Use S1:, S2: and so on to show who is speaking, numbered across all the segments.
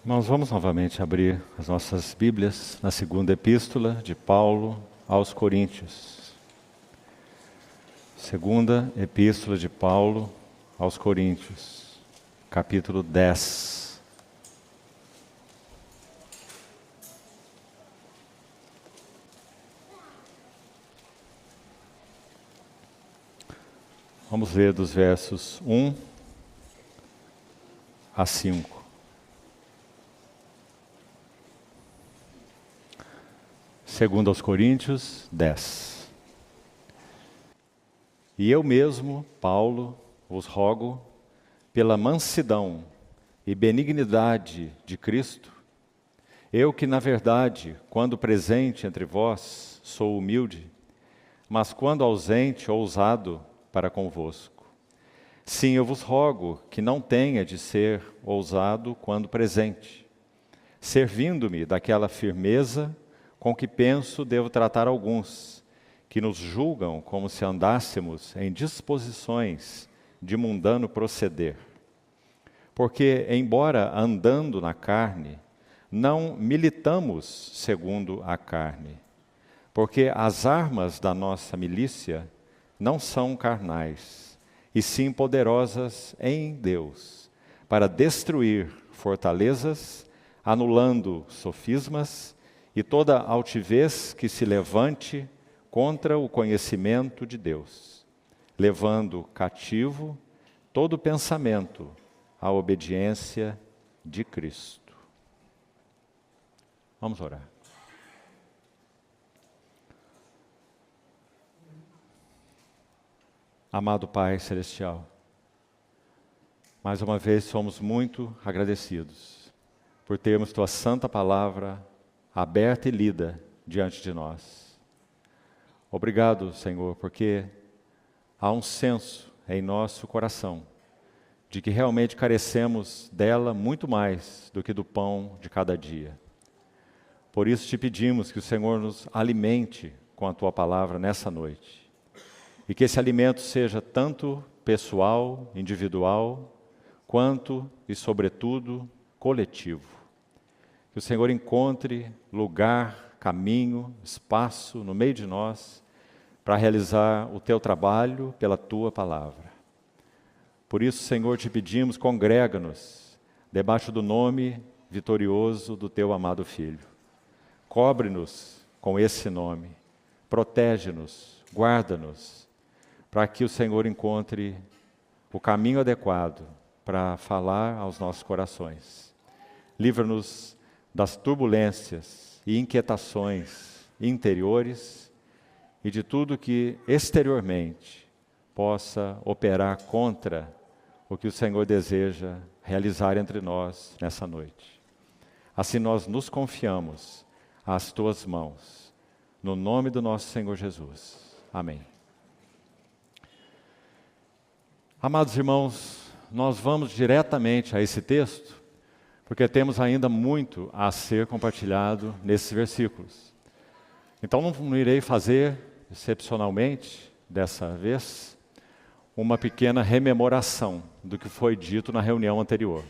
S1: Nós vamos novamente abrir as nossas Bíblias na segunda epístola de Paulo aos Coríntios. Segunda epístola de Paulo aos Coríntios, capítulo 10. Vamos ler dos versos 1 a 5. Segundo aos Coríntios 10. E eu mesmo, Paulo, vos rogo, pela mansidão e benignidade de Cristo, eu que na verdade, quando presente entre vós, sou humilde, mas quando ausente, ousado para convosco. Sim, eu vos rogo que não tenha de ser ousado quando presente, servindo-me daquela firmeza com que penso devo tratar alguns, que nos julgam como se andássemos em disposições de mundano proceder. Porque, embora andando na carne, não militamos segundo a carne. Porque as armas da nossa milícia não são carnais, e sim poderosas em Deus, para destruir fortalezas, anulando sofismas, e toda altivez que se levante contra o conhecimento de Deus, levando cativo todo pensamento à obediência de Cristo. Vamos orar. Amado Pai Celestial, mais uma vez somos muito agradecidos por termos Tua santa palavra aberta e lida diante de nós. Obrigado, Senhor, porque há um senso em nosso coração de que realmente carecemos dela muito mais do que do pão de cada dia. Por isso te pedimos que o Senhor nos alimente com a Tua palavra nessa noite. E que esse alimento seja tanto pessoal, individual, quanto e, sobretudo, coletivo. Que o Senhor encontre lugar, caminho, espaço no meio de nós para realizar o Teu trabalho pela Tua palavra. Por isso, Senhor, te pedimos, congrega-nos debaixo do nome vitorioso do Teu amado Filho. Cobre-nos com esse nome, protege-nos, guarda-nos, para que o Senhor encontre o caminho adequado para falar aos nossos corações. Livra-nos das turbulências e inquietações interiores e de tudo que exteriormente possa operar contra o que o Senhor deseja realizar entre nós nessa noite. Assim nós nos confiamos às Tuas mãos, no nome do nosso Senhor Jesus. Amém. Amados irmãos, nós vamos diretamente a esse texto, porque temos ainda muito a ser compartilhado nesses versículos. Então não irei fazer, excepcionalmente, dessa vez, uma pequena rememoração do que foi dito na reunião anterior.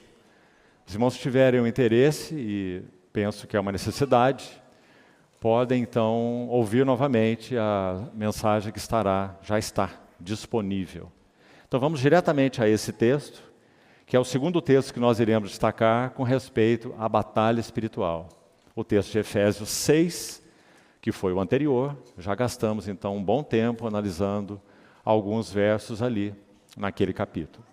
S1: Os irmãos, se tiverem um interesse, e penso que é uma necessidade, podem então ouvir novamente a mensagem que já está disponível. Então vamos diretamente a esse texto, que é o segundo texto que nós iremos destacar com respeito à batalha espiritual. O texto de Efésios 6, que foi o anterior, já gastamos então um bom tempo analisando alguns versos ali, naquele capítulo.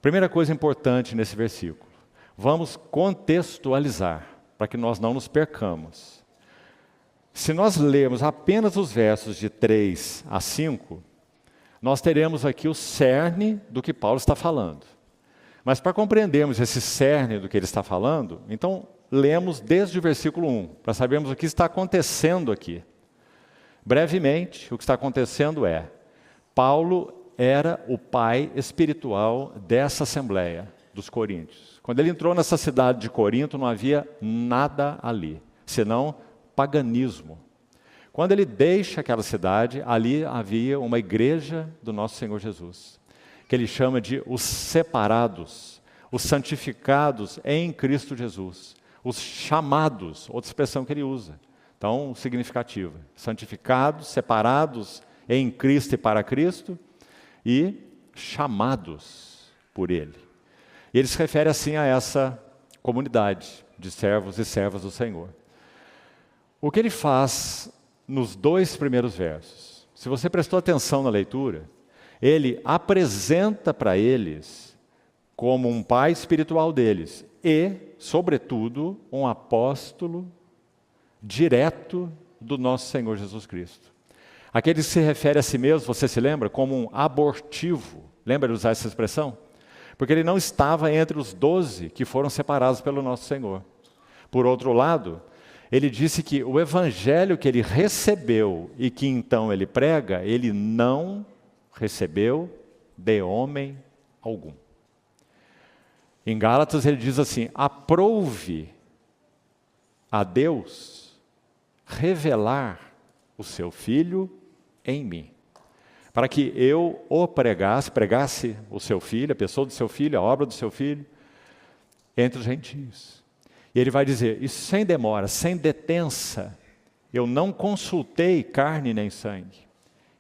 S1: Primeira coisa importante nesse versículo, vamos contextualizar, para que nós não nos percamos. Se nós lermos apenas os versos de 3 a 5, nós teremos aqui o cerne do que Paulo está falando. Mas para compreendermos esse cerne do que ele está falando, então lemos desde o versículo 1, para sabermos o que está acontecendo aqui. Brevemente, o que está acontecendo é, Paulo era o pai espiritual dessa assembleia dos coríntios. Quando ele entrou nessa cidade de Corinto, não havia nada ali, senão paganismo. Quando ele deixa aquela cidade, ali havia uma igreja do nosso Senhor Jesus, que ele chama de os separados, os santificados em Cristo Jesus, os chamados, outra expressão que ele usa, então significativa, santificados, separados em Cristo e para Cristo e chamados por Ele. E ele se refere assim a essa comunidade de servos e servas do Senhor. O que ele faz nos 2 primeiros versos? Se você prestou atenção na leitura, ele apresenta para eles como um pai espiritual deles e, sobretudo, um apóstolo direto do nosso Senhor Jesus Cristo. Aquele que se refere a si mesmo, você se lembra, como um abortivo. Lembra de usar essa expressão? Porque ele não estava entre os 12 que foram separados pelo nosso Senhor. Por outro lado, ele disse que o evangelho que ele recebeu e que então ele prega, ele não recebeu de homem algum. Em Gálatas ele diz assim: aprouve a Deus revelar o seu Filho em mim, para que eu o pregasse o seu Filho, a pessoa do seu Filho, a obra do seu Filho, entre os gentios. E ele vai dizer, isso sem demora, sem detença, eu não consultei carne nem sangue.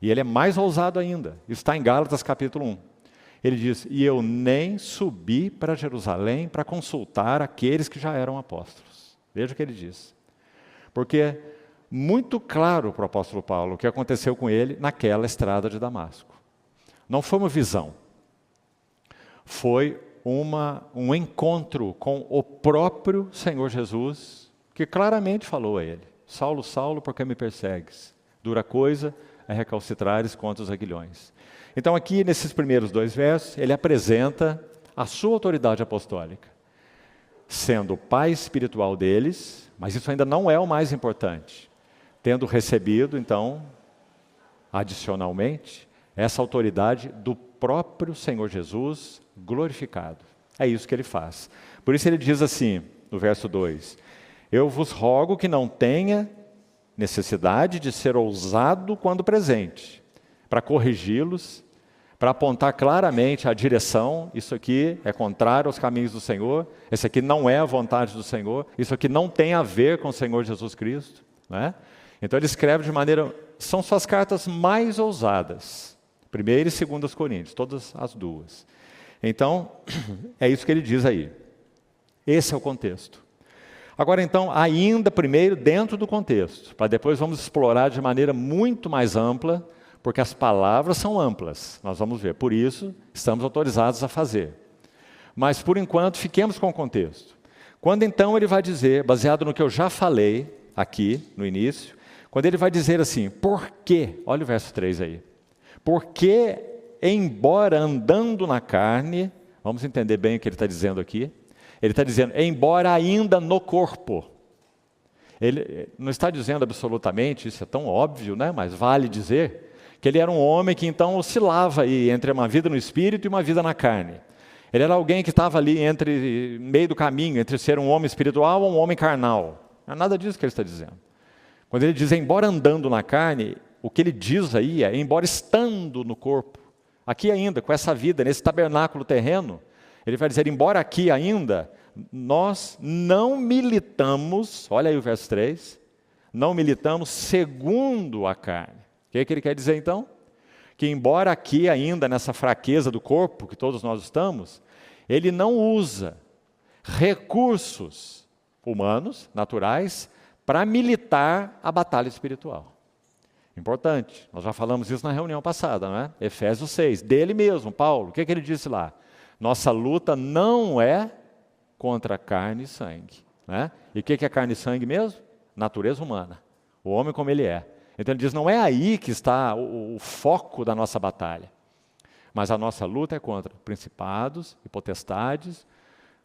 S1: E ele é mais ousado ainda, isso está em Gálatas capítulo 1. Ele diz, e eu nem subi para Jerusalém para consultar aqueles que já eram apóstolos. Veja o que ele diz. Porque muito claro para o apóstolo Paulo o que aconteceu com ele naquela estrada de Damasco. Não foi uma visão. Foi um encontro com o próprio Senhor Jesus, que claramente falou a ele, Saulo, Saulo, por que me persegues? Dura coisa é recalcitrares contra os aguilhões. Então aqui, nesses primeiros 2 versos, ele apresenta a sua autoridade apostólica, sendo o pai espiritual deles, mas isso ainda não é o mais importante, tendo recebido, então, adicionalmente, essa autoridade do próprio Senhor Jesus glorificado. É isso que ele faz. Por isso ele diz assim, no verso 2, eu vos rogo que não tenha necessidade de ser ousado quando presente, para corrigi-los, para apontar claramente a direção, isso aqui é contrário aos caminhos do Senhor, esse aqui não é a vontade do Senhor, isso aqui não tem a ver com o Senhor Jesus Cristo, né? Então ele escreve de maneira, são suas cartas mais ousadas, 1ª e 2ª Coríntios, todas as 2. Então, é isso que ele diz aí. Esse é o contexto. Agora então, ainda primeiro dentro do contexto, para depois vamos explorar de maneira muito mais ampla, porque as palavras são amplas, nós vamos ver, por isso estamos autorizados a fazer. Mas por enquanto, fiquemos com o contexto. Quando então ele vai dizer, baseado no que eu já falei aqui no início, quando ele vai dizer assim, por quê? Olha o verso 3 aí. Porque, embora andando na carne, vamos entender bem o que ele está dizendo aqui, ele está dizendo, embora ainda no corpo. Ele não está dizendo absolutamente, isso é tão óbvio, né? Mas vale dizer, que ele era um homem que então oscilava aí entre uma vida no espírito e uma vida na carne. Ele era alguém que estava ali meio do caminho, entre ser um homem espiritual ou um homem carnal. Não é nada disso que ele está dizendo. Quando ele diz, embora andando na carne, o que ele diz aí é, embora estando no corpo, aqui ainda, com essa vida, nesse tabernáculo terreno, ele vai dizer, embora aqui ainda, nós não militamos, olha aí o verso 3, não militamos segundo a carne. O que é que ele quer dizer então? Que embora aqui ainda, nessa fraqueza do corpo, que todos nós estamos, ele não usa recursos humanos, naturais, para militar a batalha espiritual. Importante, nós já falamos isso na reunião passada, não é? Efésios 6, dele mesmo, Paulo, o que é que ele disse lá? Nossa luta não é contra carne e sangue. Né? E o que é carne e sangue mesmo? Natureza humana, o homem como ele é. Então ele diz, não é aí que está o foco da nossa batalha. Mas a nossa luta é contra principados e potestades,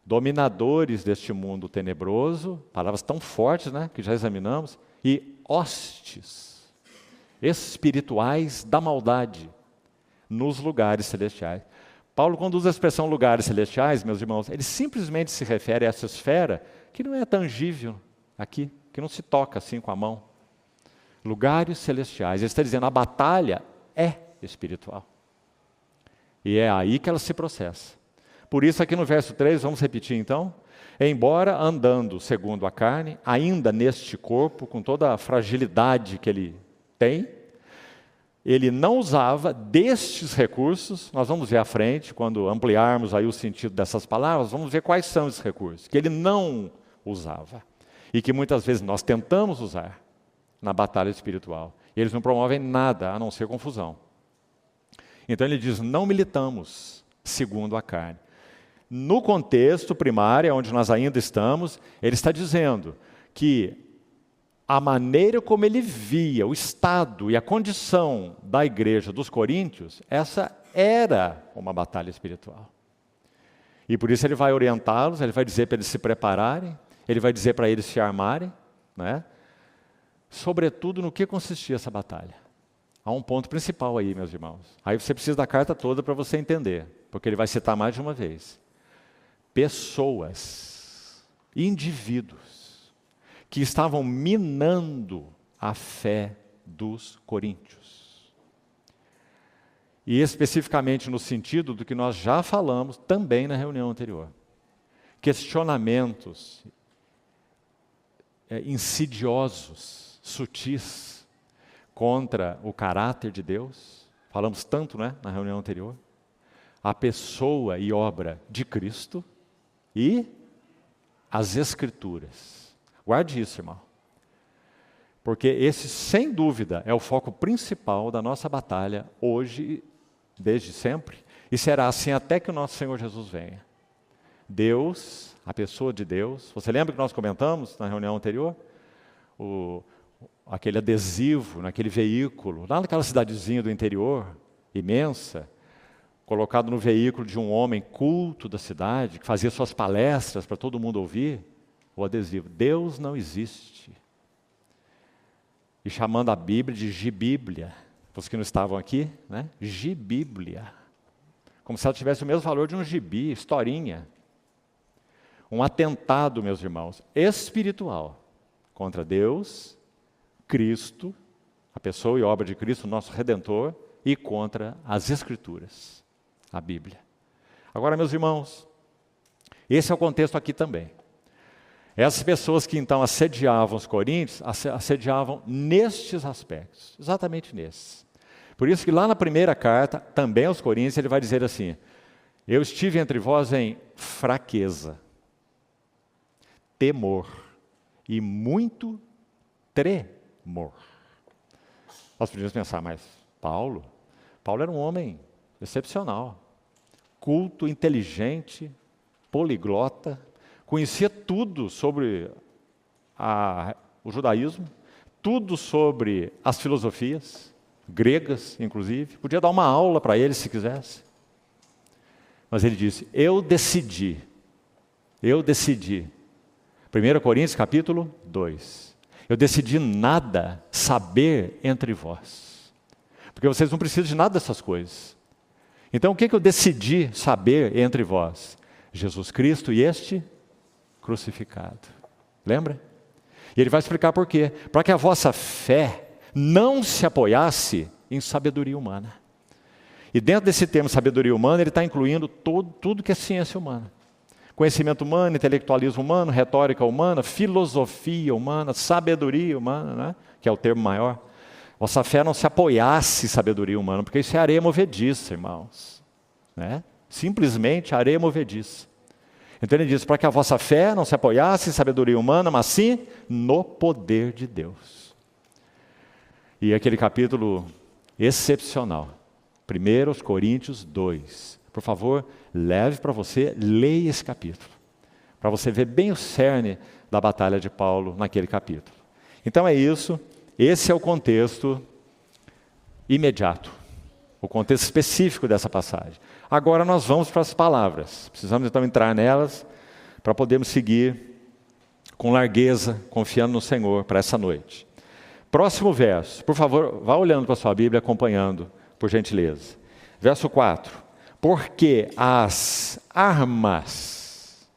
S1: dominadores deste mundo tenebroso, palavras tão fortes, né, que já examinamos, e hostes espirituais da maldade nos lugares celestiais. Paulo, quando usa a expressão lugares celestiais, meus irmãos, ele simplesmente se refere a essa esfera que não é tangível aqui, que não se toca assim com a mão. Lugares celestiais. Ele está dizendo, a batalha é espiritual. E é aí que ela se processa. Por isso aqui no verso 3, vamos repetir então. Embora andando segundo a carne, ainda neste corpo, com toda a fragilidade que ele tem, ele não usava destes recursos. Nós vamos ver à frente, quando ampliarmos aí o sentido dessas palavras, vamos ver quais são esses recursos, que ele não usava, e que muitas vezes nós tentamos usar na batalha espiritual. E eles não promovem nada a não ser confusão. Então ele diz, não militamos segundo a carne. No contexto primário, onde nós ainda estamos, ele está dizendo que a maneira como ele via o estado e a condição da igreja dos coríntios, essa era uma batalha espiritual. E por isso ele vai orientá-los, ele vai dizer para eles se prepararem, ele vai dizer para eles se armarem, né? Sobretudo no que consistia essa batalha. Há um ponto principal aí, meus irmãos. Aí você precisa da carta toda para você entender, porque ele vai citar mais de uma vez. Pessoas, indivíduos, que estavam minando a fé dos coríntios. E especificamente no sentido do que nós já falamos também na reunião anterior. Questionamentos insidiosos, sutis, contra o caráter de Deus. Falamos tanto, né, na reunião anterior. A pessoa e obra de Cristo e as Escrituras. Guarde isso, irmão. Porque esse, sem dúvida, é o foco principal da nossa batalha hoje, desde sempre, e será assim até que o nosso Senhor Jesus venha. Deus, a pessoa de Deus, você lembra que nós comentamos na reunião anterior? Aquele adesivo, naquele veículo, lá naquela cidadezinha do interior, imensa, colocado no veículo de um homem culto da cidade, que fazia suas palestras para todo mundo ouvir, o adesivo, Deus não existe. E chamando a Bíblia de Gibíblia, para os que não estavam aqui, né? Gibíblia. Como se ela tivesse o mesmo valor de um gibi, historinha. Um atentado, meus irmãos, espiritual contra Deus, Cristo, a pessoa e obra de Cristo, nosso Redentor, e contra as Escrituras, a Bíblia. Agora, meus irmãos, esse é o contexto aqui também. Essas pessoas que então assediavam os coríntios, assediavam nestes aspectos, exatamente nesses. Por isso que lá na primeira carta, também aos coríntios, ele vai dizer assim, eu estive entre vós em fraqueza, temor e muito tremor. Nós podíamos pensar, mas Paulo era um homem excepcional, culto, inteligente, poliglota, conhecia tudo sobre o judaísmo, tudo sobre as filosofias, gregas inclusive, podia dar uma aula para ele se quisesse. Mas ele disse, eu decidi, 1 Coríntios capítulo 2, eu decidi nada saber entre vós, porque vocês não precisam de nada dessas coisas. Então o que eu decidi saber entre vós? Jesus Cristo e este crucificado. Lembra? E ele vai explicar por quê. Para que a vossa fé não se apoiasse em sabedoria humana. E dentro desse termo sabedoria humana, ele está incluindo tudo que é ciência humana. Conhecimento humano, intelectualismo humano, retórica humana, filosofia humana, sabedoria humana, né? Que é o termo maior. Vossa fé não se apoiasse em sabedoria humana, porque isso é areia movediça, irmãos. Né? Simplesmente areia movediça. Então ele diz, para que a vossa fé não se apoiasse em sabedoria humana, mas sim no poder de Deus. E aquele capítulo excepcional, 1 Coríntios 2. Por favor, leve para você, leia esse capítulo, para você ver bem o cerne da batalha de Paulo naquele capítulo. Então é isso, esse é o contexto imediato, o contexto específico dessa passagem. Agora nós vamos para as palavras. Precisamos então entrar nelas para podermos seguir com largueza, confiando no Senhor para essa noite. Próximo verso. Por favor, vá olhando para a sua Bíblia, acompanhando, por gentileza. Verso 4. Porque as armas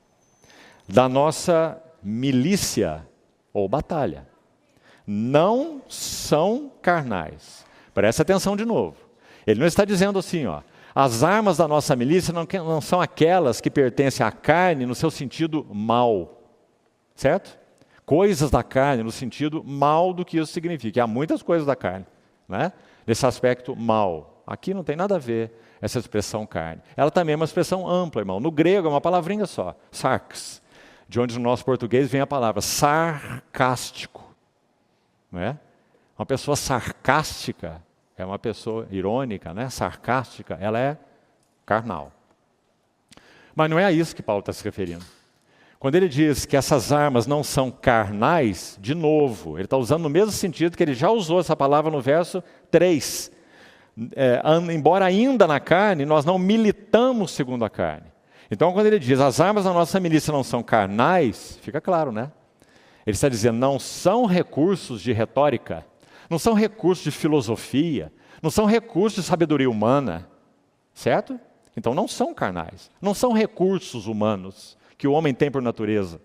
S1: da nossa milícia ou batalha não são carnais. Presta atenção de novo. Ele não está dizendo assim, ó, As armas da nossa milícia não são aquelas que pertencem à carne no seu sentido mal, certo? Coisas da carne no sentido mal do que isso significa. Há muitas coisas da carne, né? Nesse aspecto mal. Aqui não tem nada a ver essa expressão carne. Ela também é uma expressão ampla, irmão. No grego é uma palavrinha só, sarx, de onde no nosso português vem a palavra sarcástico. Não é? Uma pessoa sarcástica é uma pessoa irônica, né? Sarcástica, ela é carnal. Mas não é a isso que Paulo está se referindo. Quando ele diz que essas armas não são carnais, de novo, ele está usando no mesmo sentido que ele já usou essa palavra no verso 3. Embora ainda na carne, nós não militamos segundo a carne. Então, quando ele diz as armas da nossa milícia não são carnais, fica claro, né? Ele está dizendo, não são recursos de retórica, não são recursos de filosofia, não são recursos de sabedoria humana, certo? Então não são carnais, não são recursos humanos que o homem tem por natureza.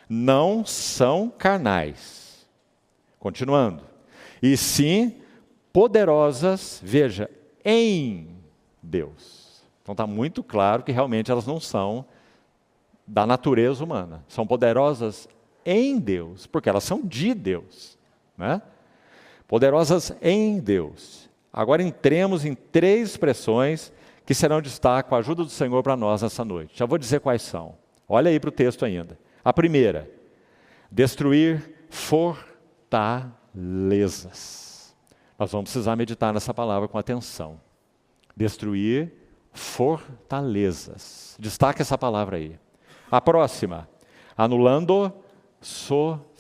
S1: Não são carnais. Continuando. E sim poderosas, veja, em Deus. Então está muito claro que realmente elas não são da natureza humana. São poderosas em Deus, porque elas são de Deus, né? Poderosas em Deus. Agora entremos em 3 expressões que serão destaque com a ajuda do Senhor para nós nessa noite. Já vou dizer quais são. Olha aí para o texto ainda. A primeira, destruir fortalezas. Nós vamos precisar meditar nessa palavra com atenção. Destruir fortalezas. Destaque essa palavra aí. A próxima, anulando sofismas.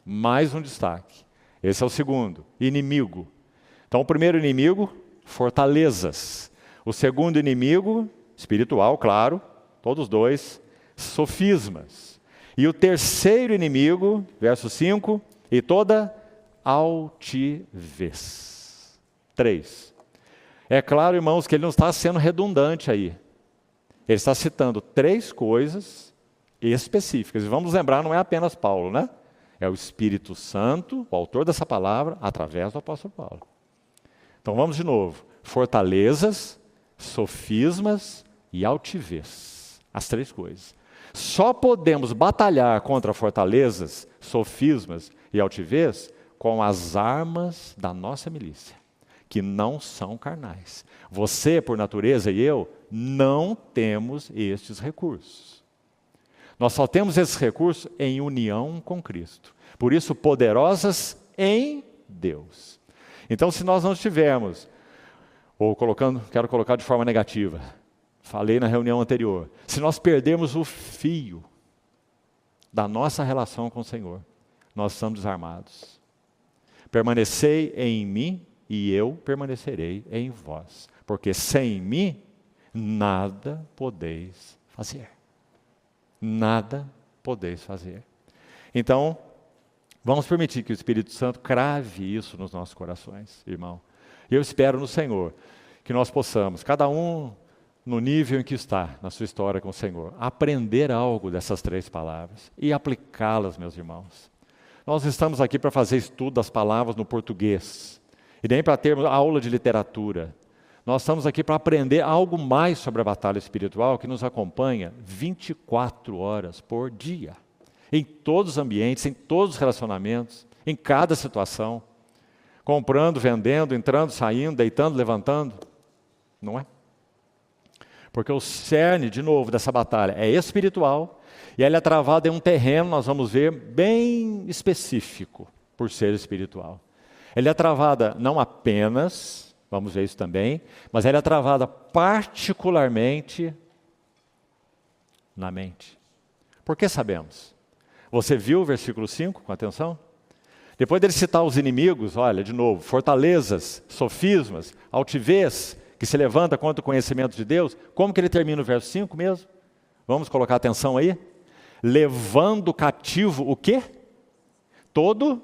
S1: Mais um destaque. Esse é o segundo, inimigo. Então o primeiro inimigo, fortalezas. O segundo inimigo, espiritual, claro, todos dois, sofismas. E o terceiro inimigo, verso 5, e toda altivez. 3. É claro, irmãos, que ele não está sendo redundante aí. Ele está citando 3 coisas específicas. E vamos lembrar, não é apenas Paulo, né? É o Espírito Santo, o autor dessa palavra, através do apóstolo Paulo. Então vamos de novo. Fortalezas, sofismas e altivez. As 3 coisas. Só podemos batalhar contra fortalezas, sofismas e altivez com as armas da nossa milícia, que não são carnais. Você, por natureza, e eu, não temos estes recursos. Nós só temos esses recursos em união com Cristo. Por isso, poderosas em Deus. Então, se nós não estivermos, quero colocar de forma negativa, falei na reunião anterior, se nós perdermos o fio da nossa relação com o Senhor, nós estamos desarmados. Permanecei em mim e eu permanecerei em vós, porque sem mim nada podeis fazer. Nada podeis fazer. Então, vamos permitir que o Espírito Santo crave isso nos nossos corações, irmão. E eu espero no Senhor que nós possamos, cada um no nível em que está na sua história com o Senhor, aprender algo dessas 3 palavras e aplicá-las, meus irmãos. Nós estamos aqui para fazer estudo das palavras no português, e nem para termos aula de literatura. Nós estamos aqui para aprender algo mais sobre a batalha espiritual que nos acompanha 24 horas por dia. Em todos os ambientes, em todos os relacionamentos, em cada situação. Comprando, vendendo, entrando, saindo, deitando, levantando. Não é? Porque o cerne, de novo, dessa batalha é espiritual e ela é travada em um terreno, nós vamos ver, bem específico, por ser espiritual. Ela é travada não apenas, vamos ver isso também, mas ela é travada particularmente na mente. Por que sabemos? Você viu o versículo 5, com atenção? Depois dele citar os inimigos, olha, de novo, fortalezas, sofismas, altivez, que se levanta contra o conhecimento de Deus, como que ele termina o verso 5 mesmo? Vamos colocar atenção aí? Levando cativo o quê? Todo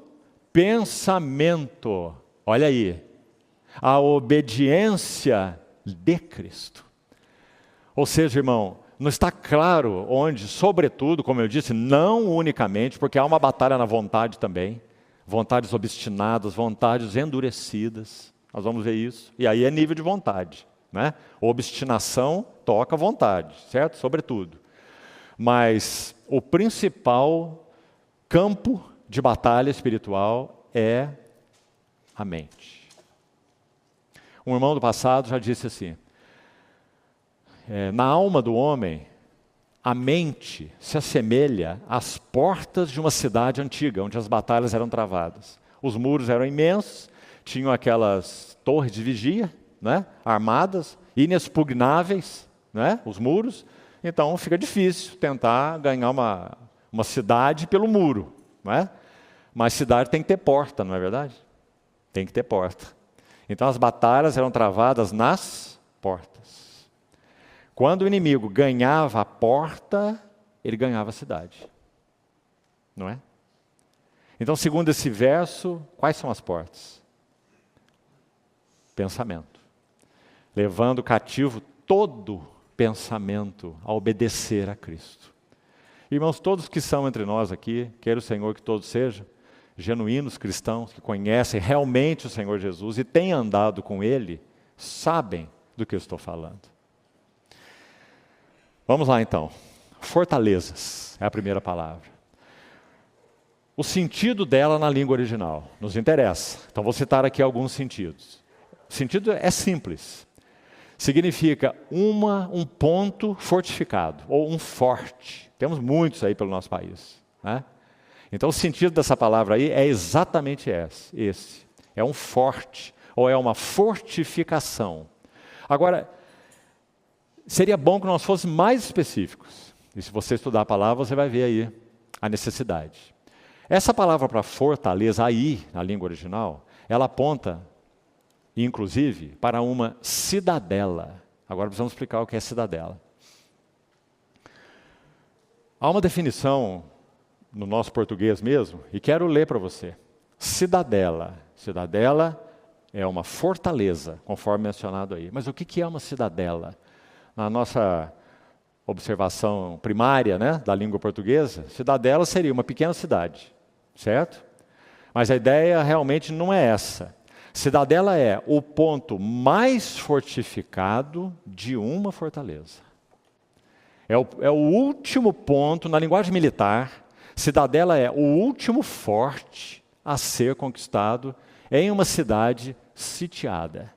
S1: pensamento, olha aí, a obediência de Cristo. Ou seja, irmão, não está claro onde, sobretudo, como eu disse, não unicamente, porque há uma batalha na vontade também, vontades obstinadas, vontades endurecidas, nós vamos ver isso. E aí é nível de vontade, né? Obstinação toca vontade, certo? Sobretudo. Mas o principal campo de batalha espiritual é a mente. Um irmão do passado já disse assim, na alma do homem, a mente se assemelha às portas de uma cidade antiga, onde as batalhas eram travadas. Os muros eram imensos, tinham aquelas torres de vigia, né, armadas, inexpugnáveis, né, os muros. Então fica difícil tentar ganhar uma cidade pelo muro, né? Mas cidade tem que ter porta, não é verdade? Tem que ter porta. Então as batalhas eram travadas nas portas. Quando o inimigo ganhava a porta, ele ganhava a cidade. Não é? Então, segundo esse verso, quais são as portas? Pensamento. Levando cativo todo pensamento a obedecer a Cristo. Irmãos, todos que são entre nós aqui, queira o Senhor que todos sejam genuínos cristãos, que conhecem realmente o Senhor Jesus e têm andado com Ele, sabem do que eu estou falando. Vamos lá então. Fortalezas é a primeira palavra. O sentido dela na língua original nos interessa. Então vou citar aqui alguns sentidos. O sentido é simples. Significa um ponto fortificado, ou um forte. Temos muitos aí pelo nosso país, né? Então o sentido dessa palavra aí é exatamente esse. É um forte, ou é uma fortificação. Agora, seria bom que nós fôssemos mais específicos. E se você estudar a palavra, você vai ver aí a necessidade. Essa palavra para fortaleza aí, na língua original, ela aponta, inclusive, para uma cidadela. Agora precisamos explicar o que é cidadela. Há uma definição no nosso português mesmo, e quero ler para você. Cidadela. Cidadela é uma fortaleza, conforme mencionado aí. Mas o que é uma cidadela? Na nossa observação primária, né, da língua portuguesa, cidadela seria uma pequena cidade, certo? Mas a ideia realmente não é essa. Cidadela é o ponto mais fortificado de uma fortaleza. É o último ponto, na linguagem militar, cidadela é o último forte a ser conquistado em uma cidade sitiada.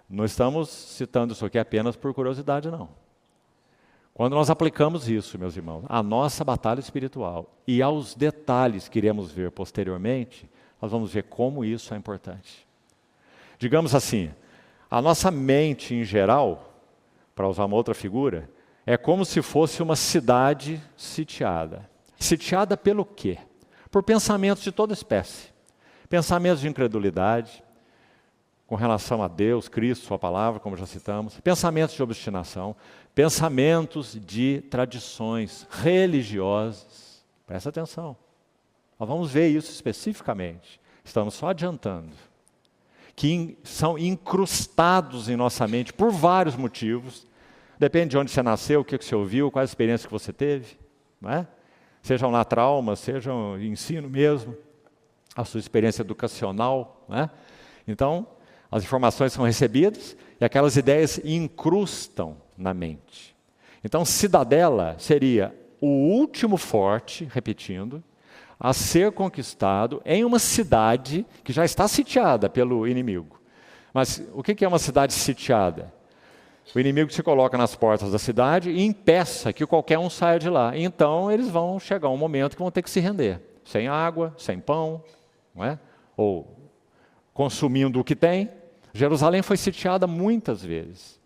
S1: Não estamos citando isso aqui apenas por curiosidade, não. Quando nós aplicamos isso, meus irmãos, à nossa batalha espiritual e aos detalhes que iremos ver posteriormente, nós vamos ver como isso é importante. Digamos assim, a nossa mente em geral, para usar uma outra figura, é como se fosse uma cidade sitiada. Sitiada pelo quê? Por pensamentos de toda espécie. Pensamentos de incredulidade, com relação a Deus, Cristo, Sua palavra, como já citamos. Pensamentos de obstinação. Pensamentos de tradições religiosas. Presta atenção. Nós vamos ver isso especificamente. Estamos só adiantando. Que são incrustados em nossa mente por vários motivos. Depende de onde você nasceu, o que você ouviu, qual a experiência que você teve. Não é? Sejam lá traumas, sejam ensino mesmo, a sua experiência educacional. Não é? Então, as informações são recebidas e aquelas ideias incrustam na mente. Então, cidadela seria o último forte, repetindo, a ser conquistado em uma cidade que já está sitiada pelo inimigo. Mas o que é uma cidade sitiada? O inimigo se coloca nas portas da cidade e impeça que qualquer um saia de lá. Então eles vão chegar um momento que vão ter que se render. Sem água, sem pão, não é? Ou consumindo o que tem. Jerusalém foi sitiada muitas vezes.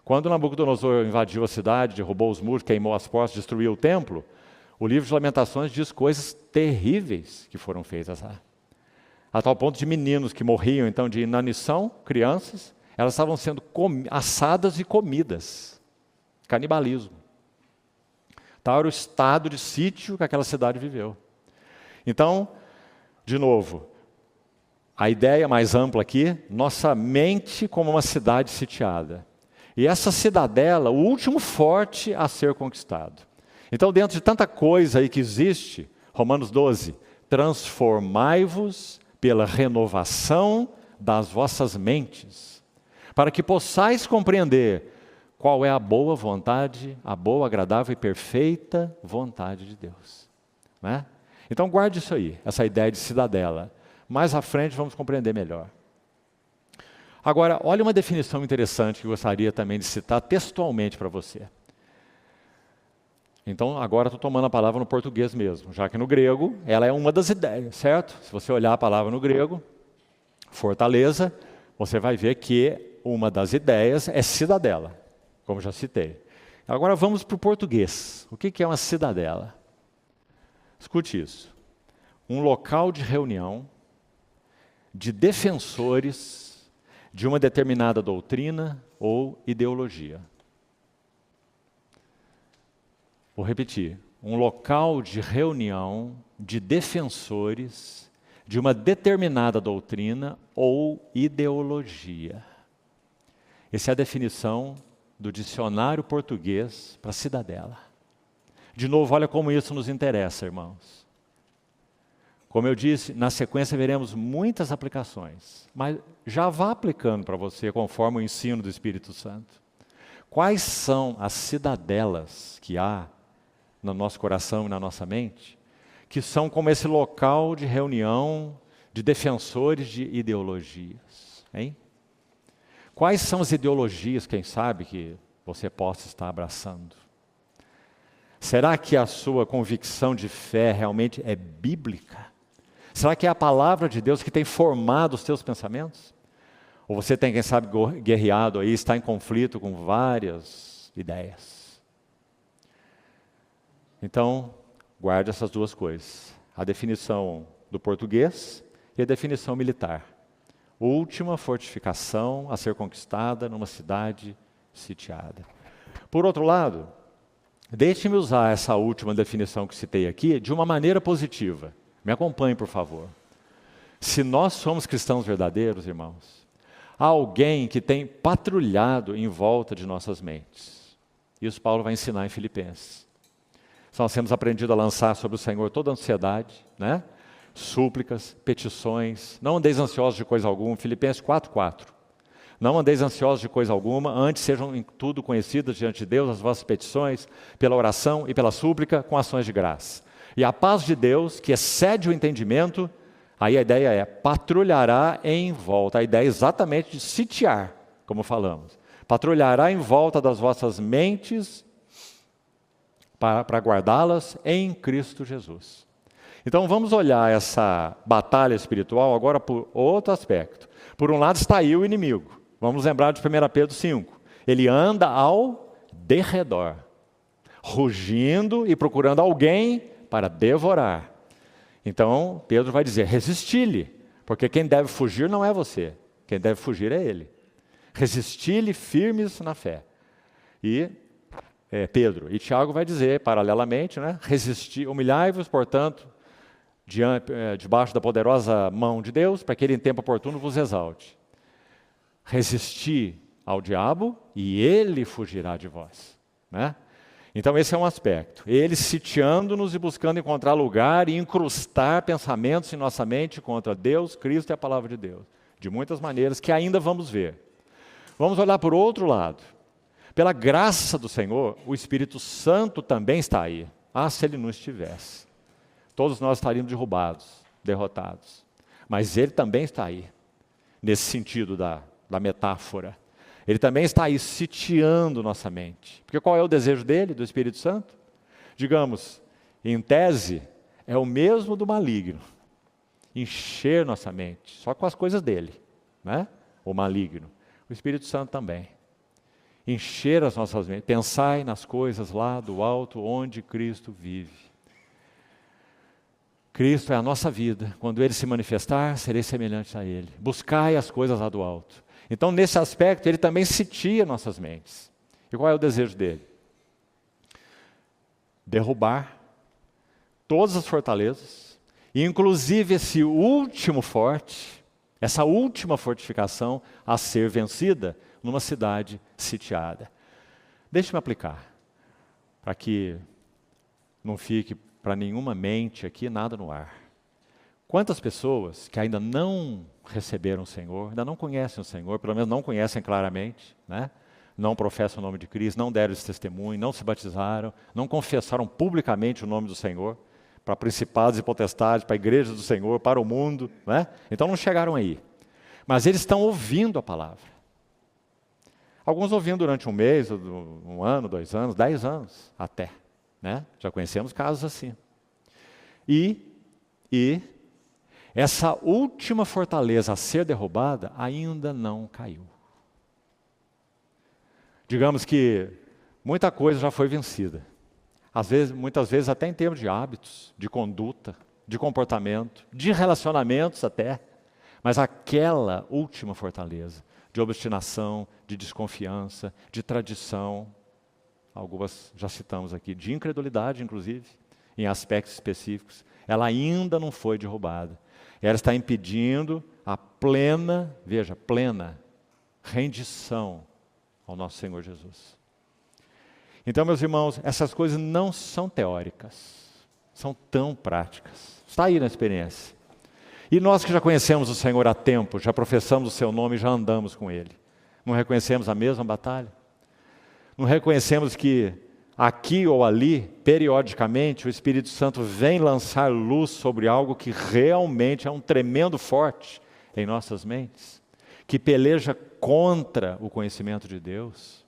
S1: Quando Nabucodonosor invadiu a cidade, derrubou os muros, queimou as portas, destruiu o templo, o livro de Lamentações diz coisas terríveis que foram feitas lá. A tal ponto de meninos que morriam então de inanição, crianças, elas estavam sendo assadas e comidas. Canibalismo. Tal era o estado de sítio que aquela cidade viveu. Então, de novo, a ideia mais ampla aqui, nossa mente como uma cidade sitiada. E essa cidadela, o último forte a ser conquistado. Então, dentro de tanta coisa aí que existe, Romanos 12, transformai-vos pela renovação das vossas mentes, para que possais compreender qual é a boa vontade, a boa, agradável e perfeita vontade de Deus. Né? Então guarde isso aí, essa ideia de cidadela. Mais à frente vamos compreender melhor. Agora, olha uma definição interessante que eu gostaria também de citar textualmente para você. Então, agora estou tomando a palavra no português mesmo, já que no grego ela é uma das ideias, certo? Se você olhar a palavra no grego, fortaleza, você vai ver que uma das ideias é cidadela, como já citei. Agora vamos para o português. O que é uma cidadela? Escute isso. Um local de reunião de defensores de uma determinada doutrina ou ideologia. Vou repetir. Um local de reunião de defensores de uma determinada doutrina ou ideologia. Essa é a definição do dicionário português para cidadela. De novo, olha como isso nos interessa, irmãos. Como eu disse, na sequência veremos muitas aplicações, mas já vá aplicando para você conforme o ensino do Espírito Santo. Quais são as cidadelas que há no nosso coração e na nossa mente, que são como esse local de reunião de defensores de ideologias? Hein? Quais são as ideologias, quem sabe, que você possa estar abraçando? Será que a sua convicção de fé realmente é bíblica? Será que é a palavra de Deus que tem formado os seus pensamentos? Ou você tem, quem sabe, guerreado aí, está em conflito com várias ideias? Então, guarde essas duas coisas. A definição do português e a definição militar. Última fortificação a ser conquistada numa cidade sitiada. Por outro lado, deixe-me usar essa última definição que citei aqui de uma maneira positiva. Me acompanhe, por favor. Se nós somos cristãos verdadeiros, irmãos, há alguém que tem patrulhado em volta de nossas mentes. Isso Paulo vai ensinar em Filipenses. Nós temos aprendido a lançar sobre o Senhor toda a ansiedade, né? Súplicas, petições. Não andeis ansiosos de coisa alguma. Filipenses 4:4. Não andeis ansiosos de coisa alguma, antes sejam em tudo conhecidas diante de Deus as vossas petições, pela oração e pela súplica, com ações de graça. E a paz de Deus, que excede o entendimento, aí a ideia é patrulhará em volta. A ideia é exatamente de sitiar, como falamos. Patrulhará em volta das vossas mentes para guardá-las em Cristo Jesus. Então vamos olhar essa batalha espiritual agora por outro aspecto. Por um lado está aí o inimigo. Vamos lembrar de 1 Pedro 5. Ele anda ao derredor, rugindo e procurando alguém para devorar. Então Pedro vai dizer, resisti-lhe, porque quem deve fugir não é você, quem deve fugir é ele. Resisti-lhe firmes na fé. E Pedro e Tiago vai dizer, paralelamente, né? Humilhai-vos, portanto, debaixo da poderosa mão de Deus, para que ele em tempo oportuno vos exalte. Resisti ao diabo e ele fugirá de vós. Né? Então esse é um aspecto. Ele sitiando-nos e buscando encontrar lugar e incrustar pensamentos em nossa mente contra Deus, Cristo e a palavra de Deus. De muitas maneiras que ainda vamos ver. Vamos olhar por outro lado. Pela graça do Senhor, o Espírito Santo também está aí. Ah, se ele não estivesse. Todos nós estaríamos derrubados, derrotados. Mas ele também está aí, nesse sentido da metáfora. Ele também está aí sitiando nossa mente. Porque qual é o desejo dele, do Espírito Santo? Digamos, em tese, é o mesmo do maligno. Encher nossa mente, só com as coisas dele. Né? O maligno. O Espírito Santo também. Encher as nossas mentes, pensai nas coisas lá do alto, onde Cristo vive. Cristo é a nossa vida, quando Ele se manifestar, serei semelhante a Ele. Buscai as coisas lá do alto. Então, nesse aspecto, Ele também sitia nossas mentes. E qual é o desejo dele? Derrubar todas as fortalezas, e inclusive esse último forte, essa última fortificação a ser vencida, numa cidade sitiada. Deixe-me aplicar, para que não fique para nenhuma mente aqui nada no ar. Quantas pessoas que ainda não receberam o Senhor, ainda não conhecem o Senhor, pelo menos não conhecem claramente, né? Não professam o nome de Cristo, não deram esse testemunho, não se batizaram, não confessaram publicamente o nome do Senhor, para principados e potestades, para a igreja do Senhor, para o mundo, né? Então não chegaram aí. Mas eles estão ouvindo a palavra. Alguns ouvindo durante um mês, um ano, 2 anos, 10 anos até, né? Já conhecemos casos assim. E essa última fortaleza a ser derrubada ainda não caiu. Digamos que muita coisa já foi vencida. Muitas vezes até em termos de hábitos, de conduta, de comportamento, de relacionamentos até. Mas aquela última fortaleza de obstinação, de desconfiança, de tradição, algumas já citamos aqui, de incredulidade inclusive, em aspectos específicos, ela ainda não foi derrubada. Ela está impedindo a plena rendição ao nosso Senhor Jesus. Então, meus irmãos, essas coisas não são teóricas, são tão práticas. Está aí na experiência. E nós que já conhecemos o Senhor há tempo, já professamos o seu nome e já andamos com Ele, não reconhecemos a mesma batalha? Não reconhecemos que aqui ou ali, periodicamente, o Espírito Santo vem lançar luz sobre algo que realmente é um tremendo forte em nossas mentes, que peleja contra o conhecimento de Deus,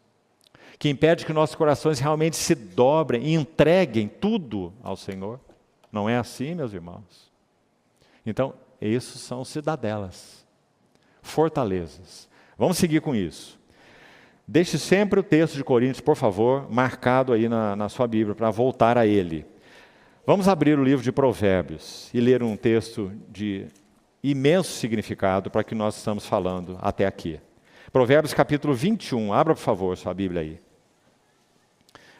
S1: que impede que nossos corações realmente se dobrem e entreguem tudo ao Senhor? Não é assim, meus irmãos? Então, esses são cidadelas, fortalezas. Vamos seguir com isso. Deixe sempre o texto de Coríntios, por favor, marcado aí na sua Bíblia, para voltar a ele. Vamos abrir o livro de Provérbios e ler um texto de imenso significado para o que nós estamos falando até aqui. Provérbios capítulo 21, abra por favor sua Bíblia aí.